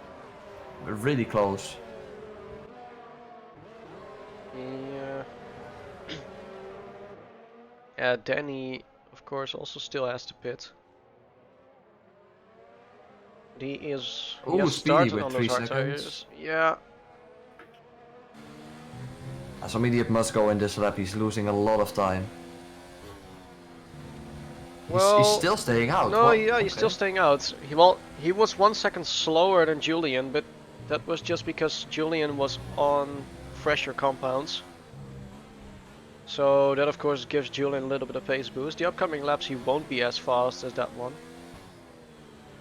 Really close. Yeah. Yeah, Danny, of course, also still has to pit. But he is. He has started on those hard tires. Yeah. Some idiot must go in this lap. He's losing a lot of time. He's still staying out. No, yeah, he's still staying out. He was 1 second slower than Julian, but that was just because Julian was on fresher compounds. So that of course gives Julian a little bit of pace boost. The upcoming laps he won't be as fast as that one.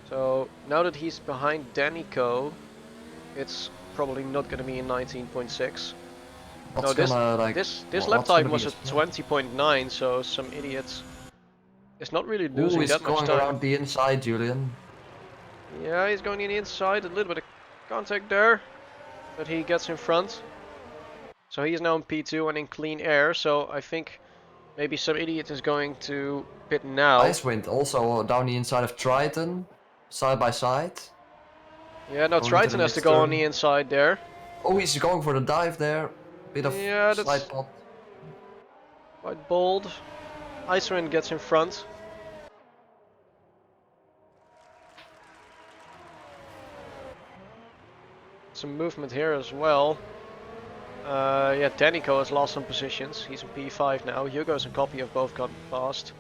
So now that he's behind Danico, it's probably not going to be in 19.6. No, this lap time was at 20.9, so some idiots. It's not really losing that much time. He's going around the inside, Julian. Yeah, he's going in the inside. A little bit of contact there, but he gets in front. So he's now in P2 and in clean air. So I think maybe some idiot is going to pit now. Nice wind also down the inside of Triton, side by side. Yeah, no, Triton has to go on the inside there. Oh, he's going for the dive there. Bit of slide pot. Quite bold. Icewind gets in front. Some movement here as well. Yeah, Danico has lost some positions. He's in P5 now. Hugo's and Copy have both gotten past.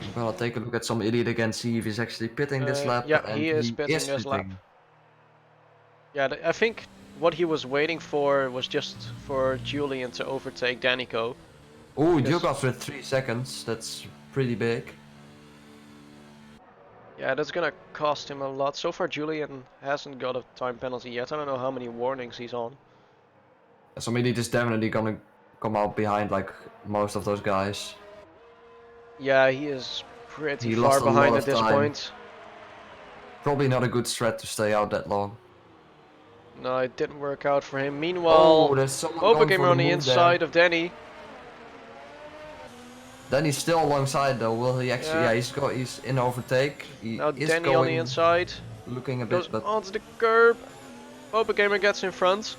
I'm gonna take a look at some idiot again, see if he's actually pitting this lap, Yeah, and he is he pitting is this lap. pitting. Yeah, I think what he was waiting for was just for Julian to overtake Danico. Oh, Because- you got with 3 seconds. That's pretty big. Yeah, that's gonna cost him a lot. So far, Julian hasn't got a time penalty yet. I don't know how many warnings he's on. Some idiot is definitely gonna come out behind like most of those guys. Yeah, he is pretty He far lost a behind lot at of this time. point. Probably not a good strat to stay out that long. No, it didn't work out for him. Oh, Meanwhile, there's someone Boba going Gamer for on the the move inside there. of Danny. Then he's still alongside though. Will he actually? Yeah. Yeah, he's in overtake. He Now is Danny on the going, inside. looking a Goes bit, but onto the curb. Boba Gamer gets in front.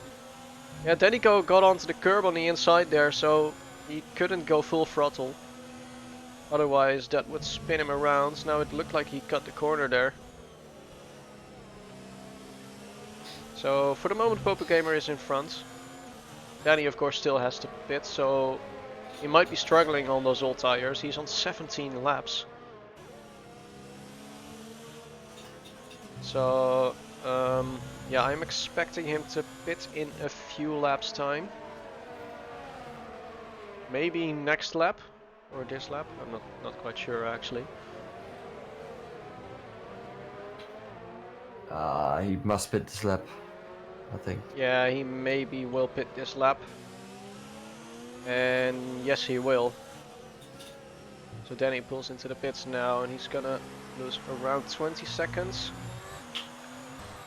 Yeah, Danico got onto the curb on the inside there, so he couldn't go full throttle. Otherwise, that would spin him around. Now it looked like he cut the corner there. So for the moment, Boba Gamer is in front. Danny, of course, still has to pit, so he might be struggling on those old tires. He's on 17 laps. So, yeah, I'm expecting him to pit in a few laps time. Maybe next lap, or this lap, I'm not quite sure actually. he must pit this lap, I think. Yeah, he maybe will pit this lap. And yes, he will. So Danny pulls into the pits now, and he's gonna lose around 20 seconds.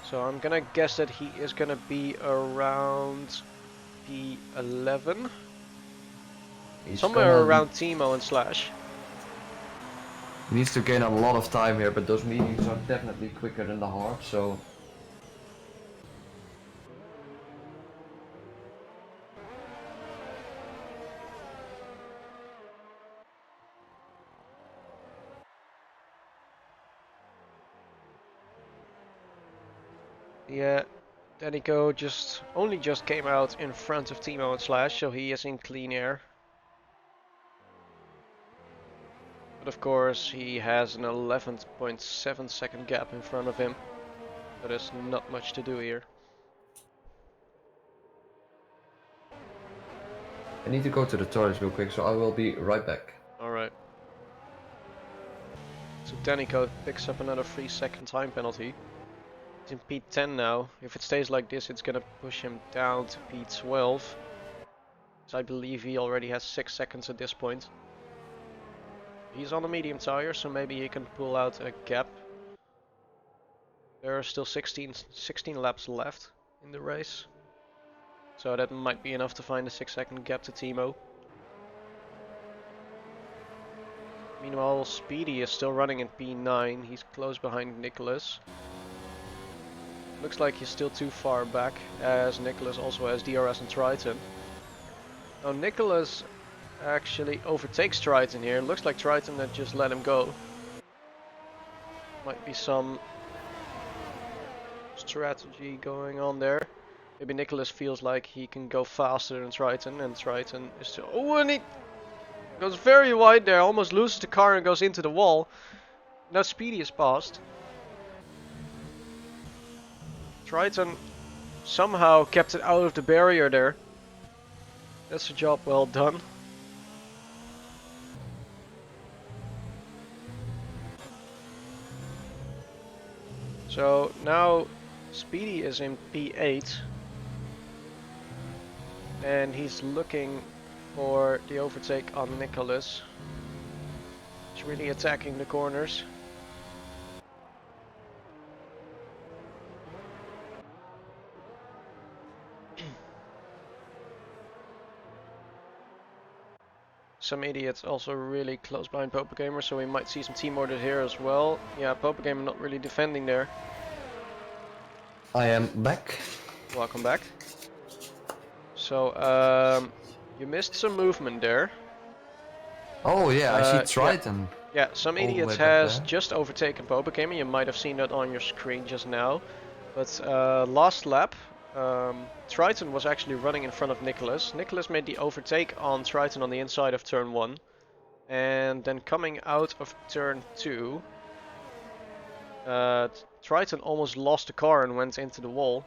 So I'm gonna guess that he is gonna be around P11. He's Somewhere gonna- around Timo and Slash. He needs to gain a lot of time here, but those mediums are definitely quicker than the hard, so... Yeah, Danico only just came out in front of Timo and Slash, so he is in clean air. But of course, he has an 11.7 second gap in front of him. So there's not much to do here. I need to go to the toilet real quick, so I will be right back. Alright. So Danico picks up another 3-second time penalty. He's in P10 now. If it stays like this, it's gonna push him down to P12. So I believe he already has 6 seconds at this point. He's on a medium tire, so maybe he can pull out a gap. There are still 16 laps left in the race. So that might be enough to find a 6-second gap to Timo. Meanwhile, Speedy is still running in P9. He's close behind Nicholas. Looks like he's still too far back, as Nicholas also has DRS and Triton. Now Nicholas actually overtakes Triton here. Looks like Triton had just let him go. Might be some strategy going on there. Maybe Nicholas feels like he can go faster than Triton, and Triton is still... Oh, and he goes very wide there, almost loses the car and goes into the wall. Now Speedy is passed. Triton somehow kept it out of the barrier there. That's a job well done. So now Speedy is in P8. And he's looking for the overtake on Nicholas. He's really attacking the corners. Some idiots also really close behind Popa Gamer, so we might see some team order here as well. Yeah, Popa Gamer not really defending there. I am back. Welcome back. So, you missed some movement there. Oh yeah, I see Triton. Yeah, some All the idiots way back has there. just overtaken Popa Gamer. You might have seen that on your screen just now. But last lap, Triton was actually running in front of Nicholas. Nicholas made the overtake on Triton on the inside of turn 1. And then coming out of turn 2, Triton almost lost the car and went into the wall.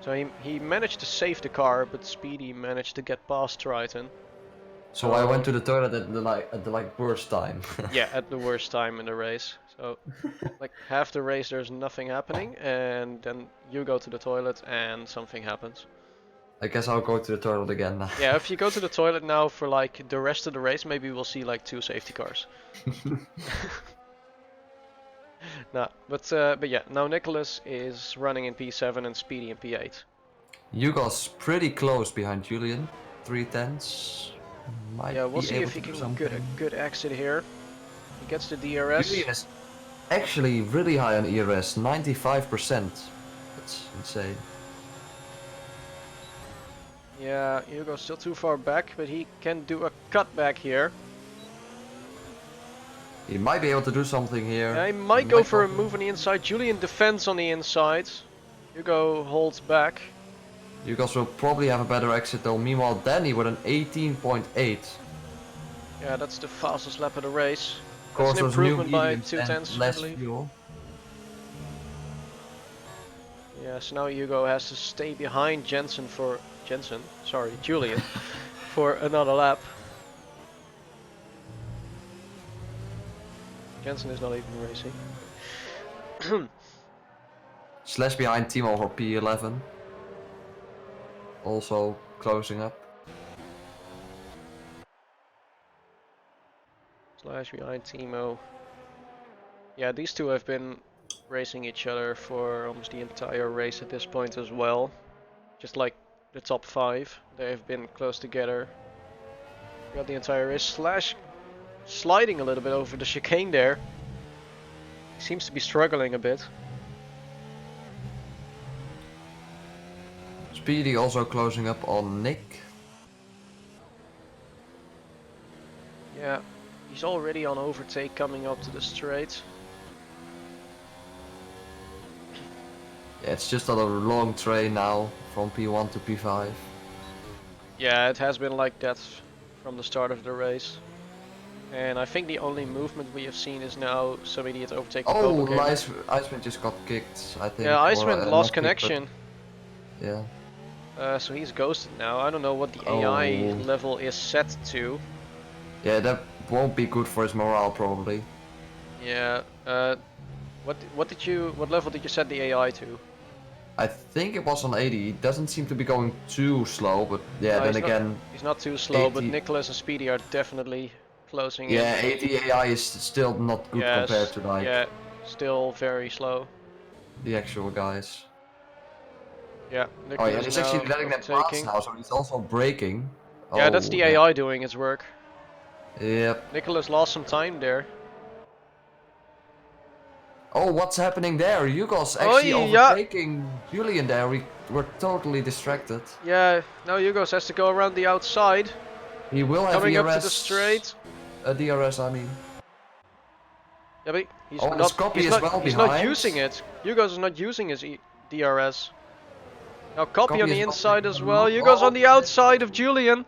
So he managed to save the car, but Speedy managed to get past Triton. So I went to the toilet at the worst time. Yeah, at the worst time in the race. So like half the race there's nothing happening, and then you go to the toilet and something happens. I guess I'll go to the toilet again now. Yeah, if you go to the toilet now for like the rest of the race, maybe we'll see like 2 safety cars. Nah, but yeah, now Nicholas is running in P7 and Speedy in P8. Hugo's pretty close behind Julian. 3/10. Yeah, we'll see if he can get a good exit here. He gets the DRS. Julian is actually really high on ERS, 95%. That's insane. Yeah, Hugo's still too far back, but he can do a cutback here. He might be able to do something here. Yeah, he might go for a move on the inside. Julian defends on the inside. Hugo holds back. Hugo's will probably have a better exit though. Meanwhile, Danny with an 18.8. Yeah, that's the fastest lap of the race. Of course, that's an improvement by mediums 2 and tenths, I less believe. fuel. Yeah, so now Hugo has to stay behind Julian, for another lap. Jensen is not even racing. Slash behind Timo for P11. Also closing up. Slash behind Timo. Yeah, these two have been racing each other for almost the entire race at this point as well. Just like the top 5, they have been close together throughout the entire race. Slash sliding a little bit over the chicane there. He seems to be struggling a bit. Speedy also closing up on Nick. Yeah, he's already on overtake coming up to the straight. Yeah, it's just on a long train now from P1 to P5. Yeah, it has been like that from the start of the race. And I think the only movement we have seen is now some idiot overtaking Copenhagen. Iceman just got kicked, I think. Yeah, Iceman lost connection. Yeah. So he's ghosted now. I don't know what the AI level is set to. Yeah, that won't be good for his morale probably. Yeah. What level did you set the AI to? I think it was on 80. He doesn't seem to be going too slow, but yeah, No, then again. He's not too slow, 80... but Nicholas and Speedy are definitely closing in. Yeah, 80 AI is still not good compared to like. Yeah, still very slow. The actual guys. Yeah, Nicholas oh yeah, he's actually letting them pass now, so he's also braking. Yeah, that's the AI doing its work. Yep. Nicholas lost some time there. Oh, what's happening there? Hugo's actually overtaking Julian there. We were totally distracted. Yeah, now Hugo's has to go around the outside. He will have coming DRS, up to the straight. DRS, I mean. Yeah, but he's not using it. Hugo's is not using his DRS. Now Copy on the inside as well. Hugo's on the outside of Julian.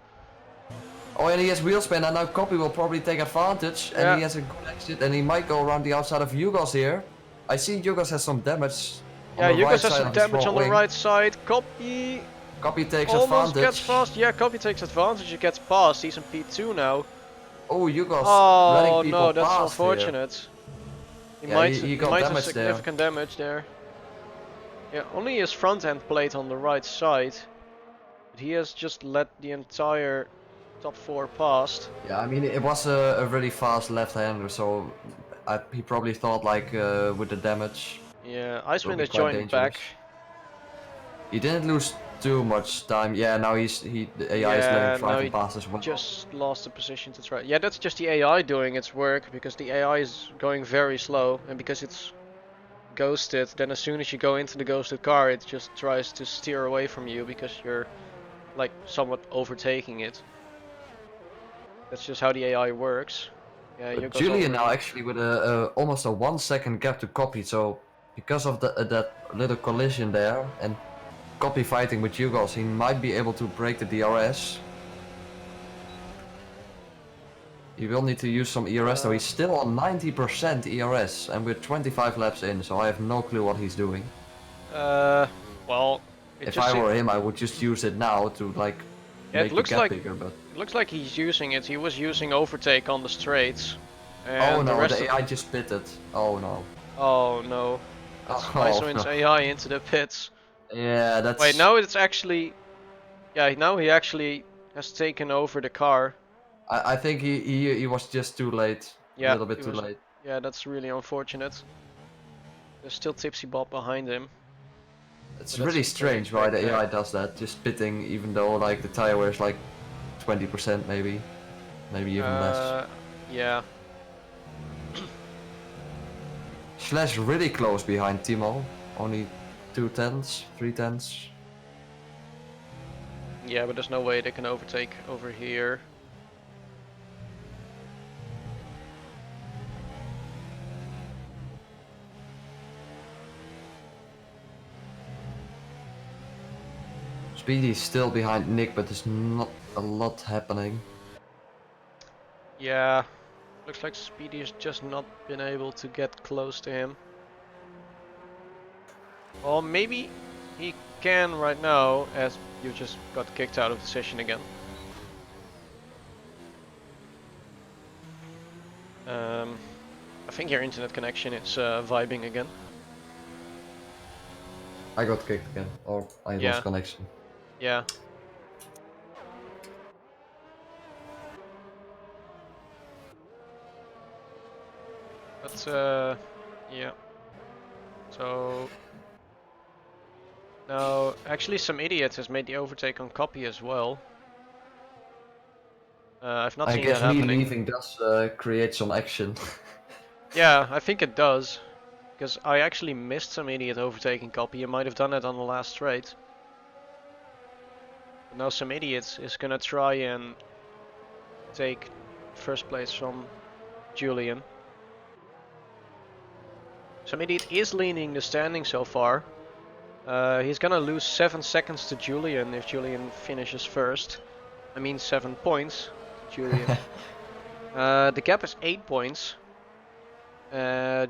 Oh, and he has wheel spin, and now Copy will probably take advantage, and he has a good exit, and he might go around the outside of Hugo's here. I see Hugo's has some damage. Yeah, Hugo's has some damage on the right side. Copy takes almost advantage. Gets past. Yeah, Copy takes advantage. He gets past. He's in P2 now. Oh, Hugo's letting people no, that's past unfortunate. Here. He might have significant damage there. Yeah, only his front end plate on the right side. But he has just let the entire top 4 past. Yeah, I mean it was a really fast left-hander, so he probably thought like with the damage. Yeah, Iceman is joining back. He didn't lose too much time. Yeah, now the AI is letting Triton pass as well. Just lost the position to try. Yeah, that's just the AI doing its work because the AI is going very slow, and because it's ghosted, then as soon as you go into the ghosted car, it just tries to steer away from you because you're like somewhat overtaking it. That's just how the AI works. Yeah, Julian now actually with almost a 1 second gap to Copy, so because of that little collision there and copy fighting with you guys, he might be able to break the DRS. He will need to use some ERS, so he's still on 90% ERS, and we're 25 laps in, so I have no clue what he's doing. Well, if I were him, I would just use it now to like make the gap bigger. But it looks like he's using it. He was using overtake on the straights. And oh no, the AI just pitted. Oh no. Oh no. That's Iceman's AI into the pits. Yeah, that's... Wait, now it's actually... Yeah, now he actually has taken over the car. I think he was just too late. Yeah, a little bit too late. Yeah, that's really unfortunate. There's still Tipsy Bob behind him. It's really strange why the AI does that, just pitting even though like the tire wear is like 20% maybe. Maybe even less. Yeah. Slash really close behind Timo. Only 2 tenths, 3 tenths. Yeah, but there's no way they can overtake over here. Speedy's still behind Nick, but there's not a lot happening. Yeah, looks like Speedy has just not been able to get close to him. Well, maybe he can right now, as you just got kicked out of the session again. I think your internet connection is vibing again. I got kicked again, or I lost connection. Yeah. But yeah. So now, actually, some idiot has made the overtake on Copy as well. I've not seen that happening. I guess me leaving does create some action. Yeah, I think it does. Because I actually missed some idiot overtaking Copy. You might have done it on the last straight. But now some idiot is gonna try and take first place from Julian. Some idiot is leading the standing so far. He's gonna lose 7 seconds to Julian if Julian finishes first. I mean 7 points to Julian. The gap is 8 points.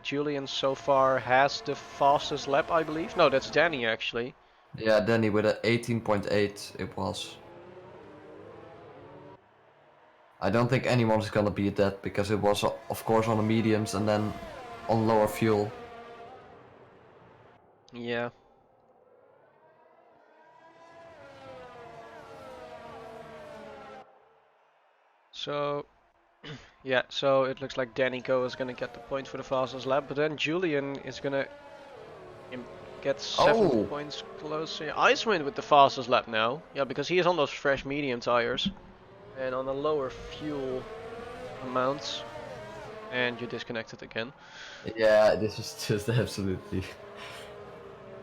Julian so far has the fastest lap, I believe. No, that's Danny actually. Yeah, Danny with a 18.8 it was. I don't think anyone's gonna beat that because it was of course on the mediums and then on lower fuel. Yeah. So, yeah, so it looks like Danny Go is gonna get the point for the fastest lap, but then Julian is gonna get 7 points closer. Yeah, Icewind with the fastest lap now. Yeah, because he is on those fresh medium tires and on a lower fuel amounts. And you're disconnected again. Yeah, this is just absolutely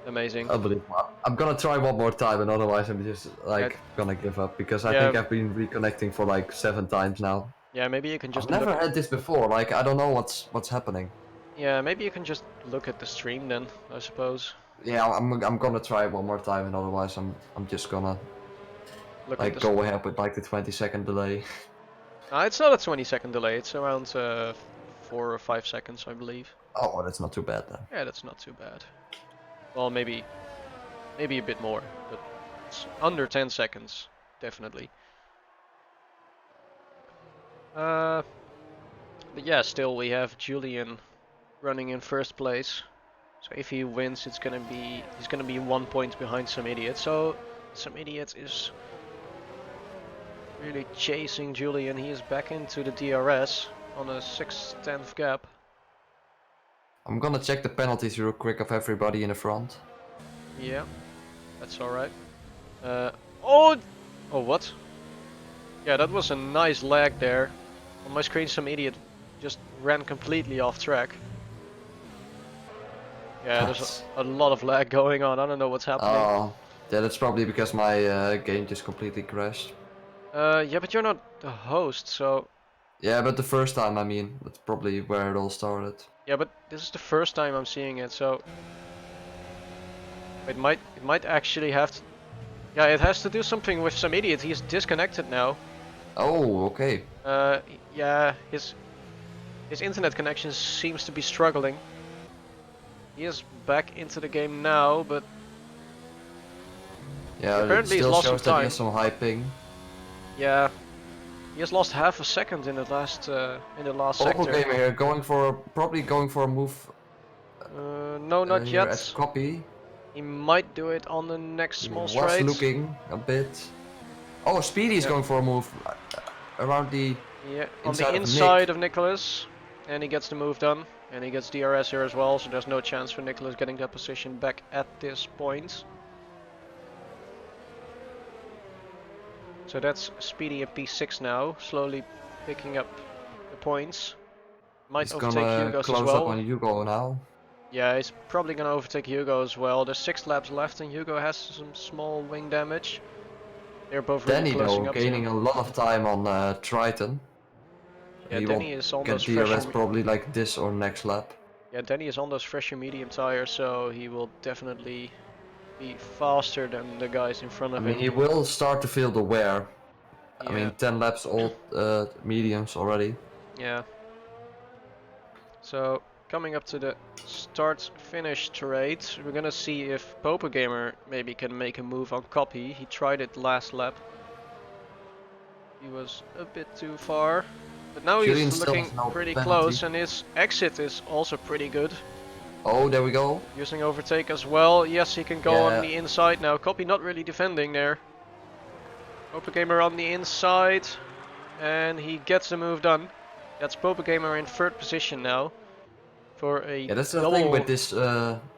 amazing. Unbelievable. I'm gonna try one more time, and otherwise I'm just like gonna give up because I think I've been reconnecting for like 7 times now. Yeah, maybe you can just. I've never had this before. Like I don't know what's happening. Yeah, maybe you can just look at the stream then, I suppose. Yeah, I'm gonna try it one more time, and otherwise I'm just gonna like go ahead with like the 20-second delay. It's not a 20-second delay. It's around 4 or 5 seconds, I believe. Oh, that's not too bad then. Yeah, that's not too bad. Well, maybe a bit more, but it's under 10 seconds, definitely. But yeah, still we have Julian running in first place. So if he wins, he's gonna be 1 point behind Some Idiot. So Some Idiot is really chasing Julian. He is back into the DRS on a 6/10 gap. I'm gonna check the penalties real quick of everybody in the front. Yeah, that's alright. Oh, what? Yeah, that was a nice lag there. On my screen, Some Idiot just ran completely off track. Yeah, there's a lot of lag going on. I don't know what's happening. Oh, yeah, that's probably because my game just completely crashed. Yeah, but you're not the host, so... Yeah, but the first time, I mean, that's probably where it all started. Yeah, but this is the first time I'm seeing it, so it might actually have to. Yeah, it has to do something with some idiot. He's disconnected now. Oh, okay. Uh, yeah, his internet connection seems to be struggling. He is back into the game now, but Yeah, it apparently he's still lost some shows that he time. has some high ping. Yeah, he has lost half a second in the last Purple sector. gamer here, probably going for a move No, not here at yet. copy. He might do it on the next He small was straight. looking a bit. Oh, Speedy is Yeah. going for a move around the Yeah, on inside the of inside Nick. of Nicholas, and he gets the move done, and he gets DRS here as well. So there's no chance for Nicholas getting that position back at this point. So that's Speedy at P6 now, slowly picking up the points. Might He's overtake gonna Hugo's as close up well. on Hugo now. Yeah, he's probably gonna overtake Hugo as well. There's 6 laps left, and Hugo has some small wing damage. They're both really Danny closing though, up to gaining him. a lot of time on Triton. Yeah, He Danny will is on those get fresher. DRS probably like this or next lap. Yeah, Danny is on those fresher medium tires, so he will definitely be faster than the guys in front I of mean, him. he will start to feel the wear. I Yeah, mean, 10 laps old mediums already. yeah. So coming up to the start-finish straight, we're gonna see if Popa Gamer maybe can make a move on copy. He tried it last lap. He was a bit too far, but now Julian he's still looking has no pretty penalty. close, and his exit is also pretty good. Oh, there we go. Using overtake as well. Yes, he can go Yeah. on the inside now. Copy not really defending there. Popa Gamer on the inside, and he gets the move done. That's Popa Gamer in 3rd position now for a Yeah, that's the double. thing with this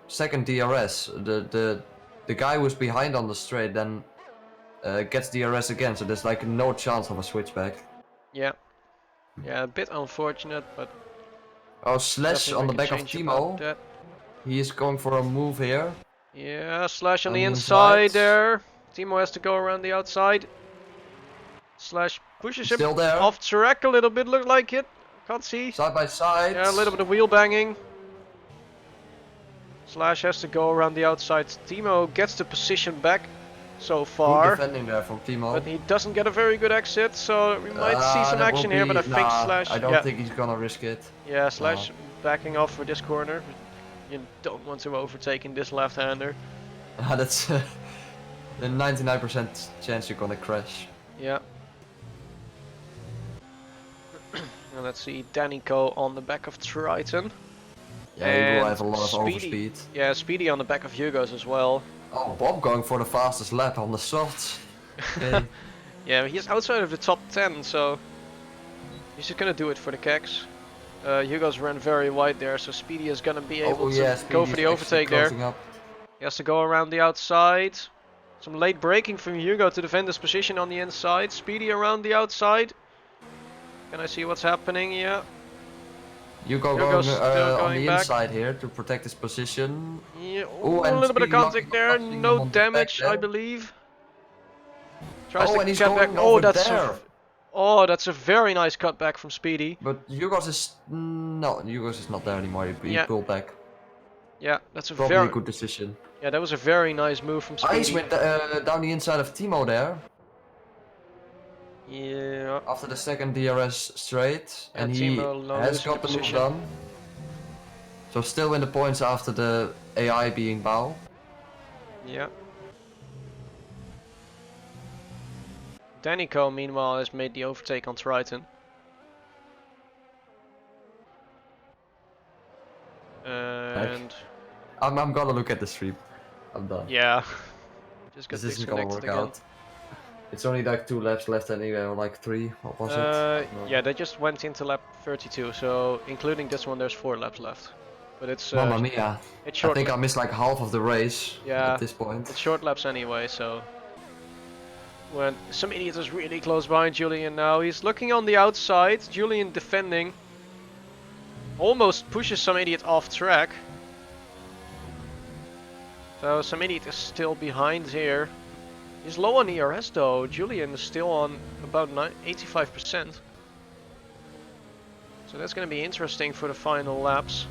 second DRS. The guy who's behind on the straight then gets DRS again, so there's like no chance of a switchback. Yeah, yeah, a bit unfortunate, but Oh, Slash nothing on we the can back of change about Timo. that. He is going for a move here. Yeah, Slash on On the the inside inside. there. Timo has to go around the outside. Slash pushes him Still there. off track a little bit, looked like it. Can't see. Side by side. Yeah, a little bit of wheel banging. Slash has to go around the outside. Timo gets the position back so Good far, defending there from Timo. but he doesn't get a very good exit, so we might see some That action will here, but I be- think nah, Slash... I don't think he's gonna risk it. Yeah, Slash backing off for this corner. You don't want to overtake in this left-hander. That's a 99% chance you're gonna crash. Yeah. And let's see Danico on the back of Triton. Yeah, he will And have a lot of Speedy. overspeed. Yeah, Speedy on the back of Hugo's as well. Oh, Bob going for the fastest lap on the softs. Okay. Yeah, he's outside of the top 10, so he's just gonna do it for the kecks. Hugo's ran very wide there, so Speedy is gonna be able to go for the overtake there. Up. He has to go around the outside. Some late braking from Hugo to defend his position on the inside. Speedy around the outside. Can I see what's happening? Yeah. Hugo Hugo's going, still on going the back. inside here to protect his position. Yeah. Oh, Ooh, a and little bit of Speedy contact there. knocking him No on the back damage, I there. believe. Tries Oh, to and he's cut back. going Oh, over that's there. that's a very nice cutback from Speedy. But Hugo's is no, Hugo's is not there anymore. He Yeah. pulled back. Yeah, that's a Probably very a good decision. yeah, that was a very nice move from Speedy. Ice went down the inside of Timo there Yeah. after the second DRS straight, And and he Timo has loses got the the move position. done. So still in the points after the AI being bow. Yeah. Danico, meanwhile, has made the overtake on Triton. And I'm gonna look at the stream. I'm done. yeah, just got This isn't gonna disconnected work again. out. It's only like 2 laps left anyway, or like 3. What was it? Yeah, they just went into lap 32, so including this one, there's 4 laps left. But it's Mamma mia. it's I short. think I missed like half of the race Yeah. at this point. It's short laps anyway, so. When some idiot is really close behind Julian now, he's looking on the outside. Julian defending. Almost pushes some idiot off track. So some idiot is still behind here. He's low on ERS though. Julian is still on about 85%. So that's going to be interesting for the final laps.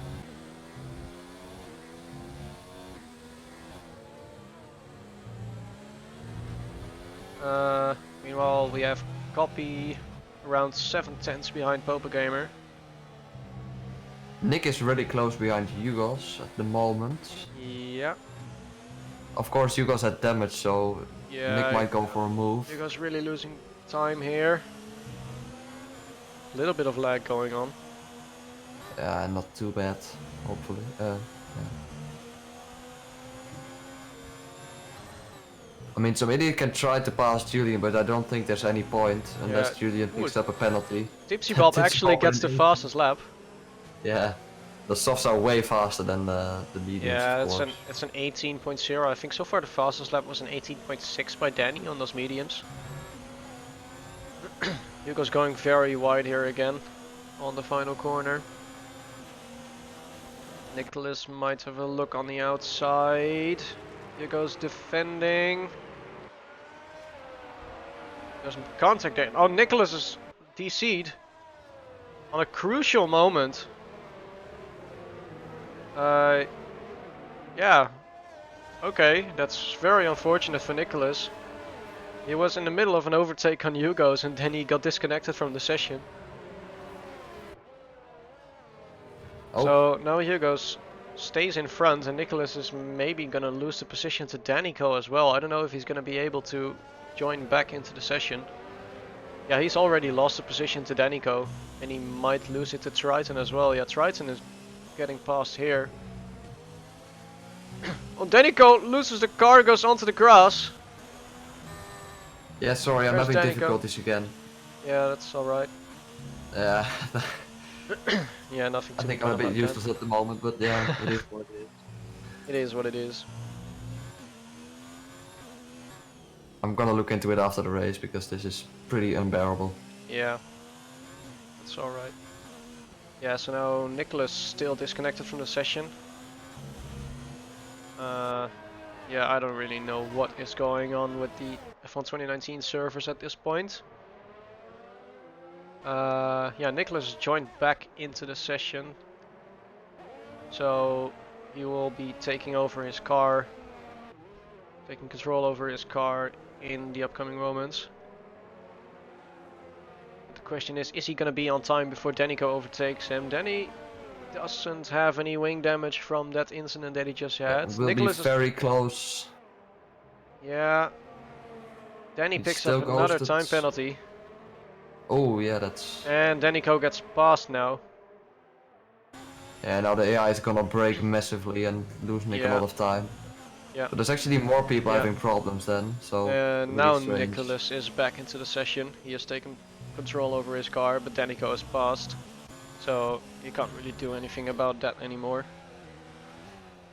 Meanwhile, we have Copy around 7/10 behind Popa Gamer. Nick is really close behind Hugos at the moment. Yeah. Of course, Hugos had damage, so Yeah. Nick might go for a move. Hugos really losing time here. A little bit of lag going on. Yeah, not too bad, hopefully. Yeah. I mean, some idiot can try to pass Julian, but I don't think there's any point unless Julian picks up a penalty. Tipsy Bob actually gets the fastest lap. Yeah, the softs are way faster than the mediums. Yeah, of course. it's an 18.0. I think so far the fastest lap was an 18.6 by Danny on those mediums. Hugo's going very wide here again on the final corner. Nicholas might have a look on the outside. Hugo's defending. There's some contact there. Oh, Nicholas is DC'd on a crucial moment. Yeah. Okay, that's very unfortunate for Nicholas. He was in the middle of an overtake on Hugo's and then he got disconnected from the session. Oh. So now Hugo's stays in front and Nicholas is maybe gonna lose the position to Danico as well. I don't know if he's gonna be able to join back into the session. Yeah, he's already lost the position to Danico and he might lose it to Triton as well. Yeah, Triton is getting past here. Oh, Danico loses the car, goes onto the grass. Yeah, sorry, I'm Where's having Danico? difficulties again. Yeah, that's alright. Yeah. Yeah, nothing I to think be I'm a done bit about useless that. at the moment, but yeah, it is what it is. It is what it is. I'm gonna look into it after the race because this is pretty unbearable. Yeah, that's alright. Yeah, so now Nicholas still disconnected from the session. Yeah, I don't really know what is going on with the F1 2019 servers at this point. Yeah, Nicholas joined back into the session. So he will be taking over his car, taking control over his car in the upcoming moments. The question is he going to be on time before Danico overtakes him? Danny doesn't have any wing damage from that incident that he just had. It will Nicholas be very close. Yeah. Danny He picks still up another goes to time penalty. Oh yeah, that's... And Danico gets passed now. Yeah, now the AI is gonna break massively and lose Nick a lot of time. Yeah. But there's actually more people having problems then, so... And really now strange. Nicholas is back into the session. He has taken control over his car, but Danico is passed. So he can't really do anything about that anymore.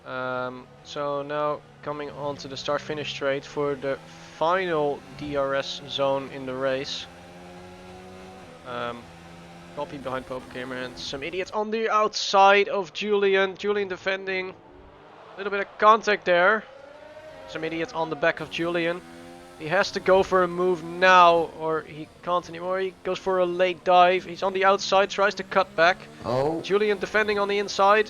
So now coming on to the start-finish straight for the final DRS zone in the race. Copy behind Pope Gamer and some idiots on the outside of Julian. Julian defending. A little bit of contact there. Some idiots on the back of Julian. He has to go for a move now or he can't anymore. He goes for a late dive. He's on the outside, tries to cut back. Oh. Julian defending on the inside.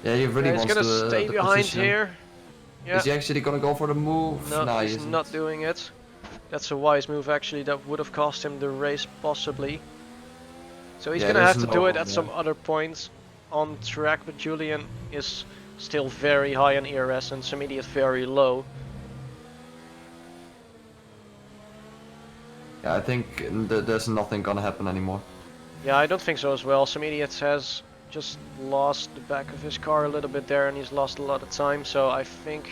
Yeah, he really He's wants gonna the, stay the behind position. here. Yeah. Is he actually gonna go for the move? No, Nah, he he's isn't. not doing it. That's a wise move actually, that would have cost him the race possibly. So he's gonna have to do it at some other points on track, but Julian is still very high on ERS and some idiot very low. Yeah, I think there's nothing gonna happen anymore. Yeah, I don't think so as well. Some idiot has just lost the back of his car a little bit there and he's lost a lot of time, so I think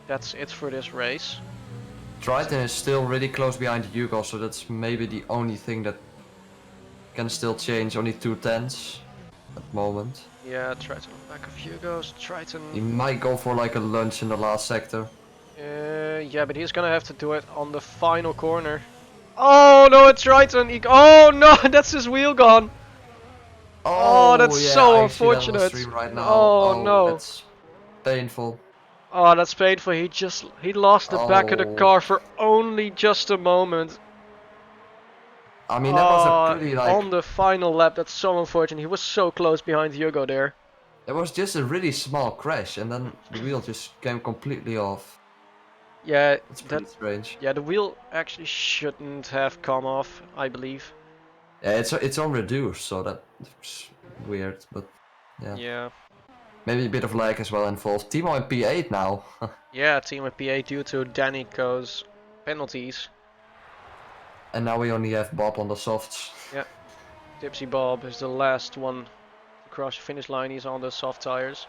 that's it for this race. Triton is still really close behind Hugo, so that's maybe the only thing that can still change. Only 2/10 at the moment. Yeah, Triton on the back of Hugo's. Triton. He might go for like a lunge in the last sector. Yeah, but he's gonna have to do it on the final corner. Oh no, it's Triton. Oh no, that's his wheel gone. Oh, that's yeah, so I see that on the unfortunate. stream right now. Oh, no. That's painful. Oh, that's painful. He lost the back of the Oh. car for only just a moment. I mean, that was a pretty on the final lap, that's so unfortunate. He was so close behind Hugo there. It was just a really small crash, and then the wheel just came completely off. Yeah, That's pretty strange. yeah, the wheel actually shouldn't have come off, I believe. Yeah, it's on reduced, so that's weird, but yeah. Yeah. Maybe a bit of lag as well involved. Timo in P8 now. Yeah, team with PA due to Danico's penalties. And now we only have Bob on the softs. Yeah, Tipsy Bob is the last one to cross the finish line. He's on the soft tires.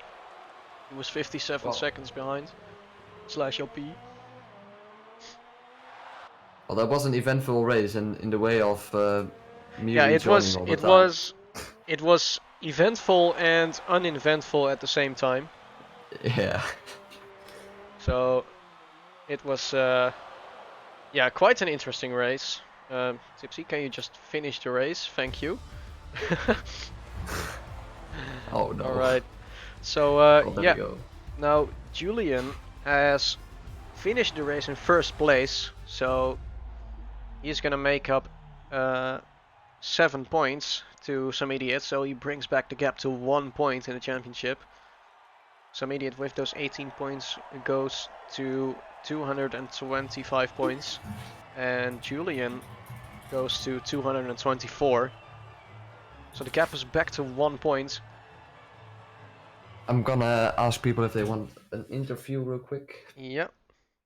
He was 57 seconds behind. Slash LP. Well, that was an eventful race in the way of me Yeah, rejoining all the time. it was eventful and uneventful at the same time. Yeah. So it was yeah, quite an interesting race. Tipsy, can you just finish the race? Thank you. Oh no. Alright. So yeah, now Julian has finished the race in first place, so he's gonna make up 7 points to Some Idiot, so he brings back the gap to 1 point in the championship. Some Idiot with those 18 points goes to 225 points, and Julian goes to 224. So the gap is back to 1 point. I'm gonna ask people if they want an interview real quick. Yeah,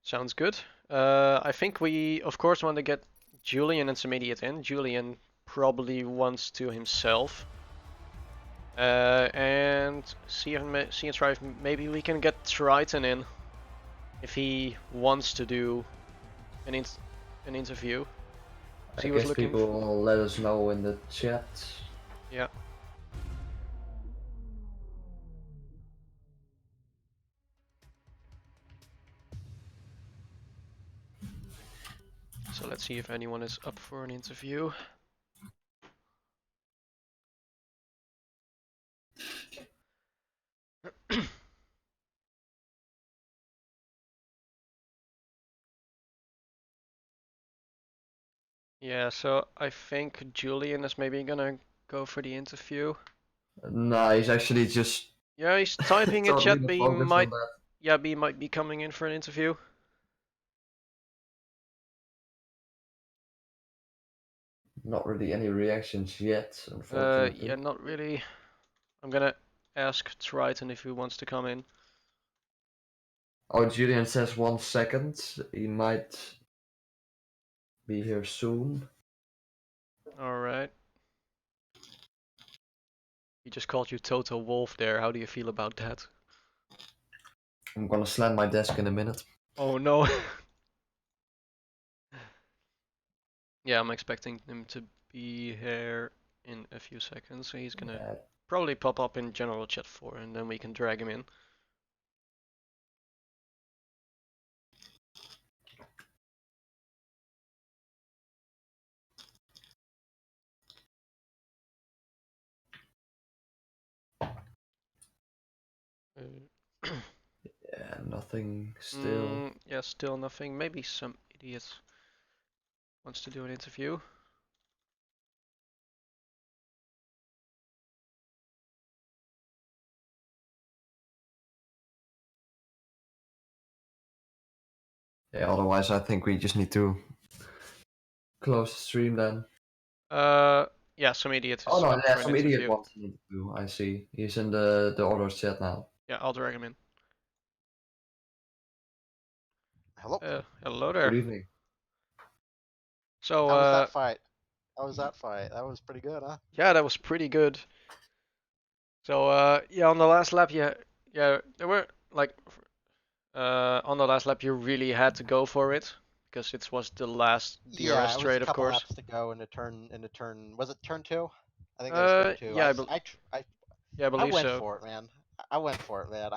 sounds good. I think we, of course, want to get Julian and Some Idiot in. Julian probably wants to himself. And see and try if maybe we can get Triton in if he wants to do an interview. I guess people will let us know in the chat. Yeah. So let's see if anyone is up for an interview. Yeah, so I think Julian is maybe gonna go for the interview. Nah, he's actually just. Yeah, he's typing in totally chat, but he might, he might be coming in for an interview. Not really any reactions yet, unfortunately. Yeah, not really. I'm gonna ask Triton if he wants to come in. Oh, Julian says 1 second. He might be here soon. Alright. He just called you Total Wolf there. How do you feel about that? I'm gonna slam my desk in a minute. Oh no. Yeah, I'm expecting him to be here in a few seconds. So he's gonna probably pop up in general chat 4 and then we can drag him in. Yeah, nothing still. Yeah, still nothing. Maybe Some Idiot wants to do an interview. Yeah, otherwise I think we just need to close the stream then. Yeah, Some Idiot is oh no, up yeah, for an Some Idiot interview. wants an interview. I see. He's in the orders chat now. Yeah, I'll drag him in. Hello. Hello there. Good evening. So How was that fight? How was that fight? That was pretty good, huh? Yeah, that was pretty good. So yeah, on the last lap, yeah, there were like on the last lap you really had to go for it because it was the last DRS straight, of course. Yeah, it was a couple laps to go into turn. Was it turn 2? I think it was turn 2. Yeah, I believe went so. for it, man. I went for it, man.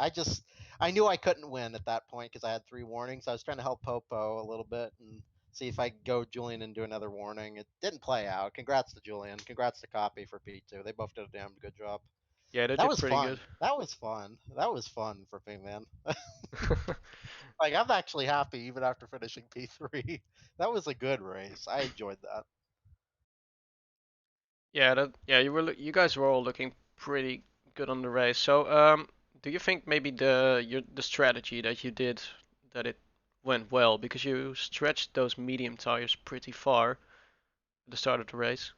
I knew I couldn't win at that point because I had 3 warnings. I was trying to help Popo a little bit and see if I could go Julian and do another warning. It didn't play out. Congrats to Julian. Congrats to Copy for P2. They both did a damn good job. Yeah, that was pretty good. That was fun. That was fun for me, man. Like, I'm actually happy even after finishing P3. That was a good race. I enjoyed that. Yeah, you guys were all looking pretty good on the race. So, do you think maybe the strategy that you did that it went well because you stretched those medium tires pretty far at the start of the race,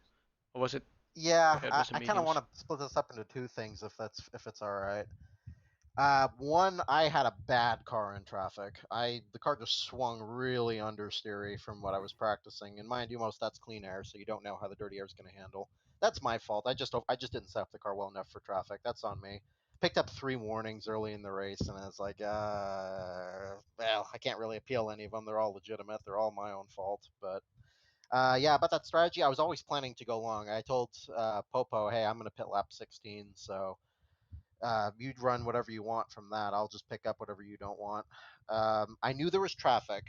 or was it? Yeah, Yeah, it I, was the I kind of want mediums. to split this up into two things if it's all right. One, I had a bad car in traffic. The car just swung really understeery from what I was practicing, and mind you, most that's clean air, so you don't know how the dirty air is going to handle. That's my fault. I just didn't set up the car well enough for traffic. That's on me. Picked up 3 warnings early in the race, and I was like, well, I can't really appeal any of them. They're all legitimate. They're all my own fault. But yeah, about that strategy, I was always planning to go long. I told Popo, hey, I'm going to pit lap 16, so you'd run whatever you want from that. I'll just pick up whatever you don't want. I knew there was traffic,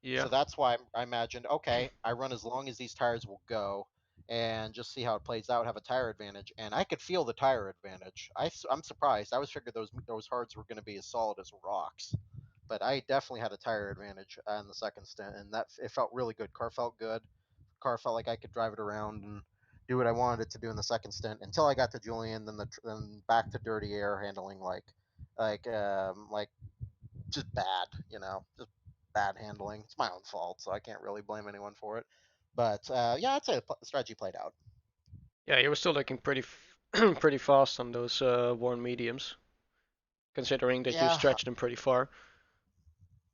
Yeah. so that's why I imagined, okay, I run as long as these tires will go and just see how it plays out, have a tire advantage. And I could feel the tire advantage. I'm surprised. I always figured those hards were going to be as solid as rocks. But I definitely had a tire advantage in the second stint, and that it felt really good. Car felt good. Car felt like I could drive it around and do what I wanted it to do in the second stint until I got to Julian, then back to dirty air handling like just bad, just bad handling. It's my own fault, so I can't really blame anyone for it. But yeah, I'd say the strategy played out. Yeah, you were still looking pretty pretty fast on those worn mediums, considering that you Yeah, stretched them pretty far.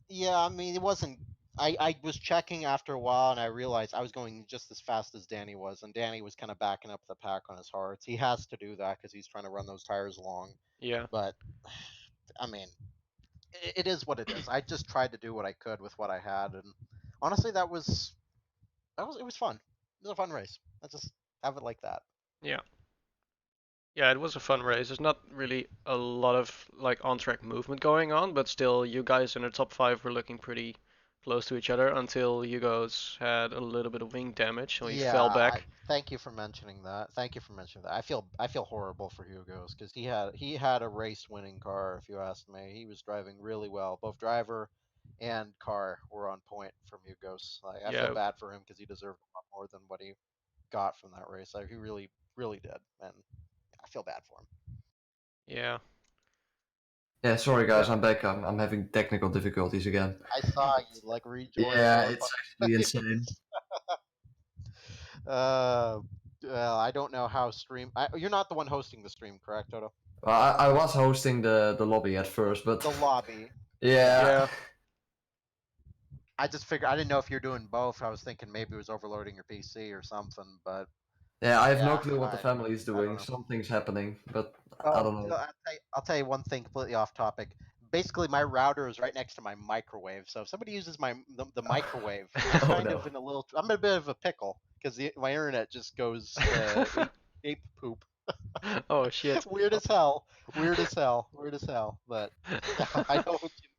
yeah. I mean, it wasn't. I was checking after a while, and I realized I was going just as fast as Danny was, and Danny was kind of backing up the pack on his hards. He has to do that because he's trying to run those tires long. Yeah. But I mean, it is what it is. I just tried to do what I could with what I had, and honestly, it was fun. It was a fun race. Let's just have it like that. Yeah. Yeah, it was a fun race. There's not really a lot of like on-track movement going on, but still, you guys in the top five were looking pretty close to each other until Hugo's had a little bit of wing damage, so he Yeah, fell back. thank you for mentioning that. Thank you for mentioning that. I feel horrible for Hugo's because he had a race winning car. If you ask me, he was driving really well. Both driver and car were on point from Hugo's. Like I feel Yeah, bad for him because he deserved a lot more than what he got from that race. Like he really did, and I feel bad for him. yeah. Yeah, sorry guys, Well, I'm back. I'm having technical difficulties again. I saw you like rejoin Yeah, four or it's five actually insane. times. Uh, well, I don't know how stream. You're not the one hosting the stream, correct, Toto? Well, I was hosting the lobby at first, but The lobby. yeah, yeah, I just figured I didn't know if you're doing both. I was thinking maybe it was overloading your PC or something, but yeah, I have no yeah, clue what the family is I don't doing. know. Something's happening, but I Oh, don't know. I'll tell you one thing completely off topic. Basically, my router is right next to my microwave, so if somebody uses the microwave, I'm Oh kind no. of I'm in a bit of a pickle because my internet just goes ape poop. Oh shit. Weird as hell. Weird as hell. Weird as hell. But yeah, I know what you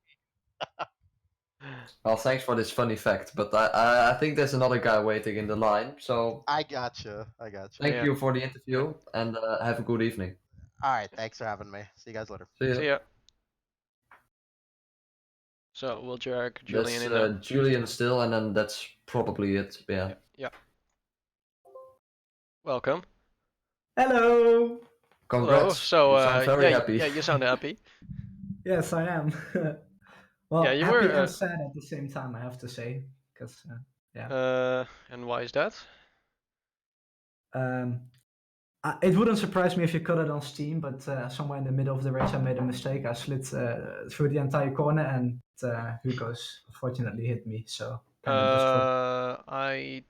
Well, thanks for this funny fact, but I think there's another guy waiting in the line. So I gotcha. I gotcha. thank Yeah. you for the interview and have a good evening. All right. Thanks for having me. See you guys later. See See ya. ya. So we'll drag Julian That's in now. Julian still, and then that's probably it. Yeah. Yeah. Welcome. Hello. Hello. Congrats. So You sound very yeah, happy. yeah, you sound happy. Yes, I am. Well, Yeah, you happy were. and sad at the same time, I have to say, because And why is that? um, it wouldn't surprise me if you cut it on Steam, but somewhere in the middle of the race, I made a mistake. I slid through the entire corner, and Hugo's unfortunately hit me, so kind of destroyed. I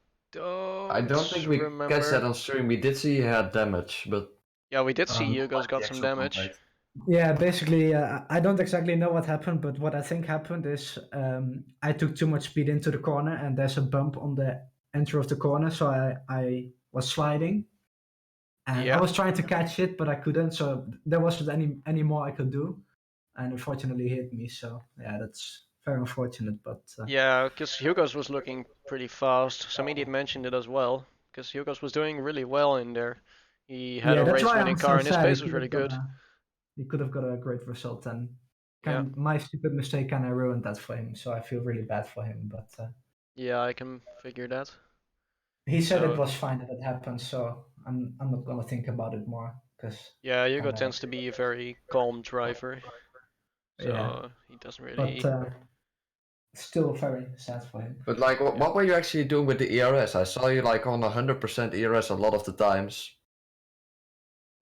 I don't think we remember. catch that on stream. We did see he had damage, but Yeah, we did see Um, Hugo's got the some actual damage. contact. Yeah, basically, I don't exactly know what happened, but what I think happened is I took too much speed into the corner, and there's a bump on the entry of the corner, so I was sliding, and I Yeah. was trying to catch it, but I couldn't, so there wasn't any more I could do, and unfortunately hit me. So yeah, that's very unfortunate. But Yeah, because Hugo's was looking pretty fast. Some idiot mentioned it as well, because Hugo's was doing really well in there. He had yeah, a that's why race-winning I'm car, so and his sad. pace was really good. He could have got a great result, and Yeah. my stupid mistake kind of ruined that for him. So I feel really bad for him, but. Yeah, I can figure that. He said So- it was fine that it happened, so I'm not gonna think about it more because Yeah, Hugo tends to be a very calm driver, so yeah. he doesn't But really. still very sad for him. But like, what were you actually doing with the ERS? I saw you like on 100% ERS a lot of the times.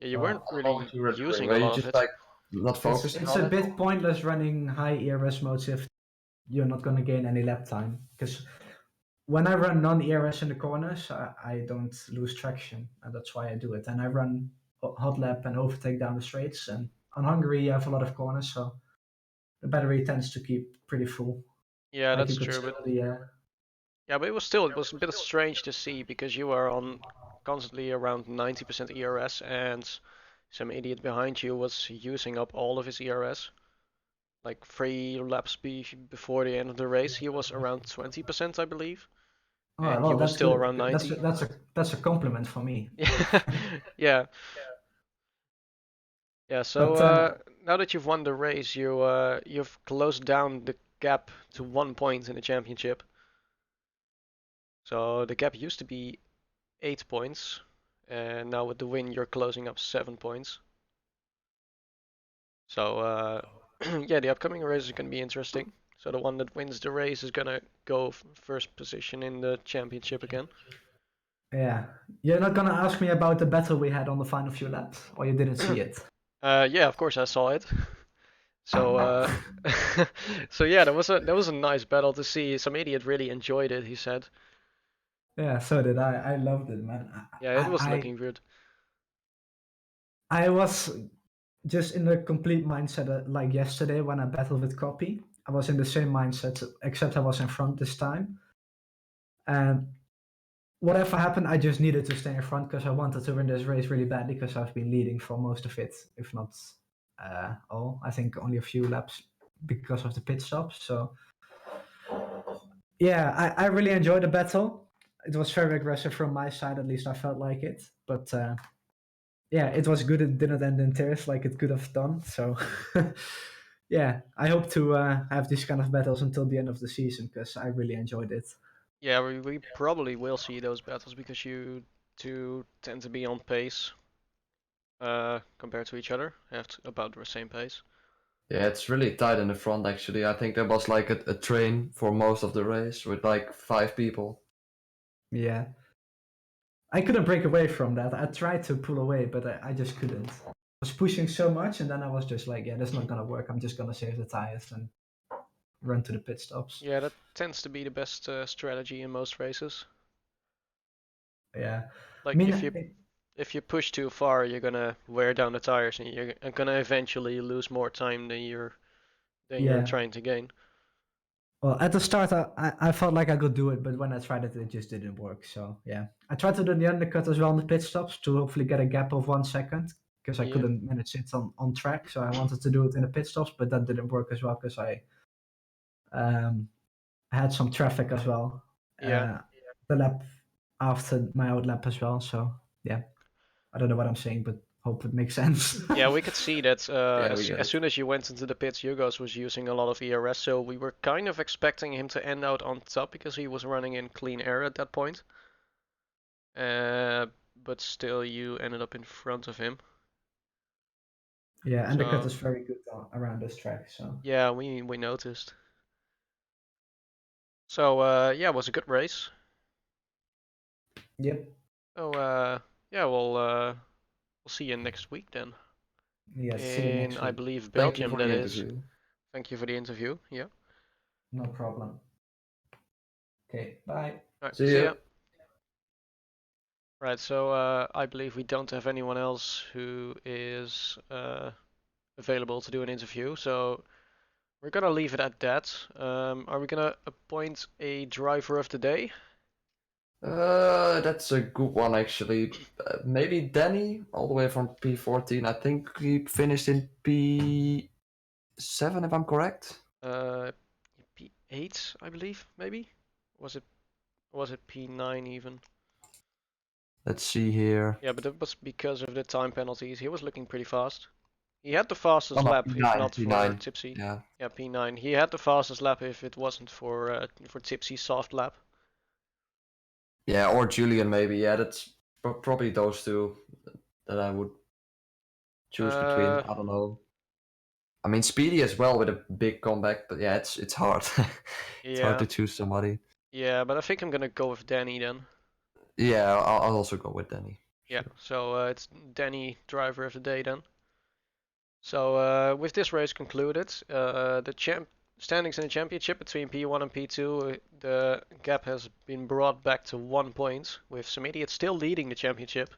Yeah, you Uh, weren't I don't know really what you were doing. using Were a you lot of just it. like not focusing it's on a it? bit pointless running high ERS modes if you're not gonna gain any lap time. Because when I run non-ERS in the corners, I don't lose traction, and that's why I do it. And I run hot lap and overtake down the straights. And on Hungary, you have a lot of corners, so the battery tends to keep pretty full. Yeah, Like that's you could true, see but on the yeah, but it was a bit strange to see because you were on constantly around 90% ERS and some idiot behind you was using up all of his ERS. Like 3 laps before the end of the race, he was around 20%, I believe, Oh and well, you were that's still good. around 90. That's a compliment for me. Yeah, yeah. So But now that you've won the race, you've closed down the gap to 1 point in the championship. So the gap used to be 8 points, and now with the win, you're closing up 7 points. So yeah, the upcoming race is going to be interesting. So the one that wins the race is going to go first position in the championship again. yeah, you're not gonna ask me about the battle we had on the final few laps, or you didn't see it. Yeah, of course I saw it. So so yeah, that was a nice battle to see. Some idiot really enjoyed it, he said. Yeah, so did I. I loved it, man. Yeah, it was looking good. I was just in the complete mindset like yesterday when I battled with Copy. I was in the same mindset, except I was in front this time. And whatever happened, I just needed to stay in front because I wanted to win this race really badly because I've been leading for most of it, if not all. I think only a few laps because of the pit stops. So yeah, I really enjoyed the battle. It was very aggressive from my side, at least I felt like it. But yeah, it was good. It didn't end in tears like it could have done. So yeah, I hope to have these kind of battles until the end of the season because I really enjoyed it. Yeah, we probably will see those battles because you two tend to be on pace compared to each other, have about the same pace. Yeah, it's really tight in the front actually. I think there was like a train for most of the race with like 5 people. Yeah, I couldn't break away from that. I tried to pull away, but I just couldn't. I was pushing so much, and then I was just like, yeah, that's not gonna work. I'm just gonna save the tires and run to the pit stops. Yeah, that tends to be the best strategy in most races. Yeah, I Like mean, if you push too far, you're gonna wear down the tires and you're gonna eventually lose more time than you're yeah. trying to gain. Well, at the start, I felt like I could do it, but when I tried it, it just didn't work. So yeah, I tried to do the undercut as well on the pit stops to hopefully get a gap of 1 second because I Yeah, couldn't manage it on track. So I wanted to do it in the pit stops, but that didn't work as well because I um, had some traffic as well. yeah. The lap after my out lap as well. So yeah, I don't know what I'm saying, but hope it makes sense. Yeah, we could see that Yeah, we get as it. soon as you went into the pits, Yugos was using a lot of ERS, so we were kind of expecting him to end out on top because he was running in clean air at that point. But still, you ended up in front of him. Yeah, and the cut So is very good around this track. So yeah, we noticed. So yeah, it was a good race. yep, So yeah, we'll see you next week then. yeah. See you In next I week. believe Thank you Belgium, for that the is. interview. Thank you for the interview. Yeah. No problem. Okay, bye. All right. See See ya. ya. Right. So I believe we don't have anyone else who is available to do an interview. So we're gonna leave it at that. Are we gonna appoint a driver of the day? That's a good one actually. Maybe Danny, all the way from P14. I think he finished in P7 if I'm correct. Uh, P8, I believe, maybe. Was it P9 even? Let's see here. Yeah, but that was because of the time penalties. He was looking pretty fast. He had the fastest Oh no, lap if P9, not for P9. Tipsy. Yeah. Yeah, P9. He had the fastest lap if it wasn't for Tipsy's soft lap. Yeah, or Julian maybe. Yeah, that's probably those two that I would choose between. I don't know. I mean, Speedy as well with a big comeback, but yeah, it's hard. It's hard Yeah, to choose somebody. yeah, but I think I'm gonna go with Danny then. Yeah, I'll also go with Danny. Yeah, Sure. so it's Danny driver of the day then. So with this race concluded, the standings in the championship between P1 and P2, the gap has been brought back to 1 point, with some idiots still leading the championship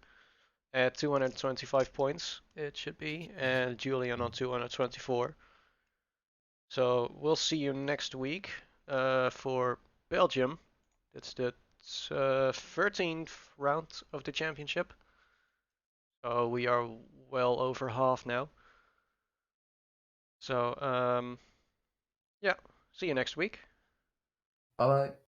at 225 points, it should be, and Julian on 224. So we'll see you next week for Belgium. It's the 13th round of the championship. So we are well over half now. So yeah, see you next week. Bye bye.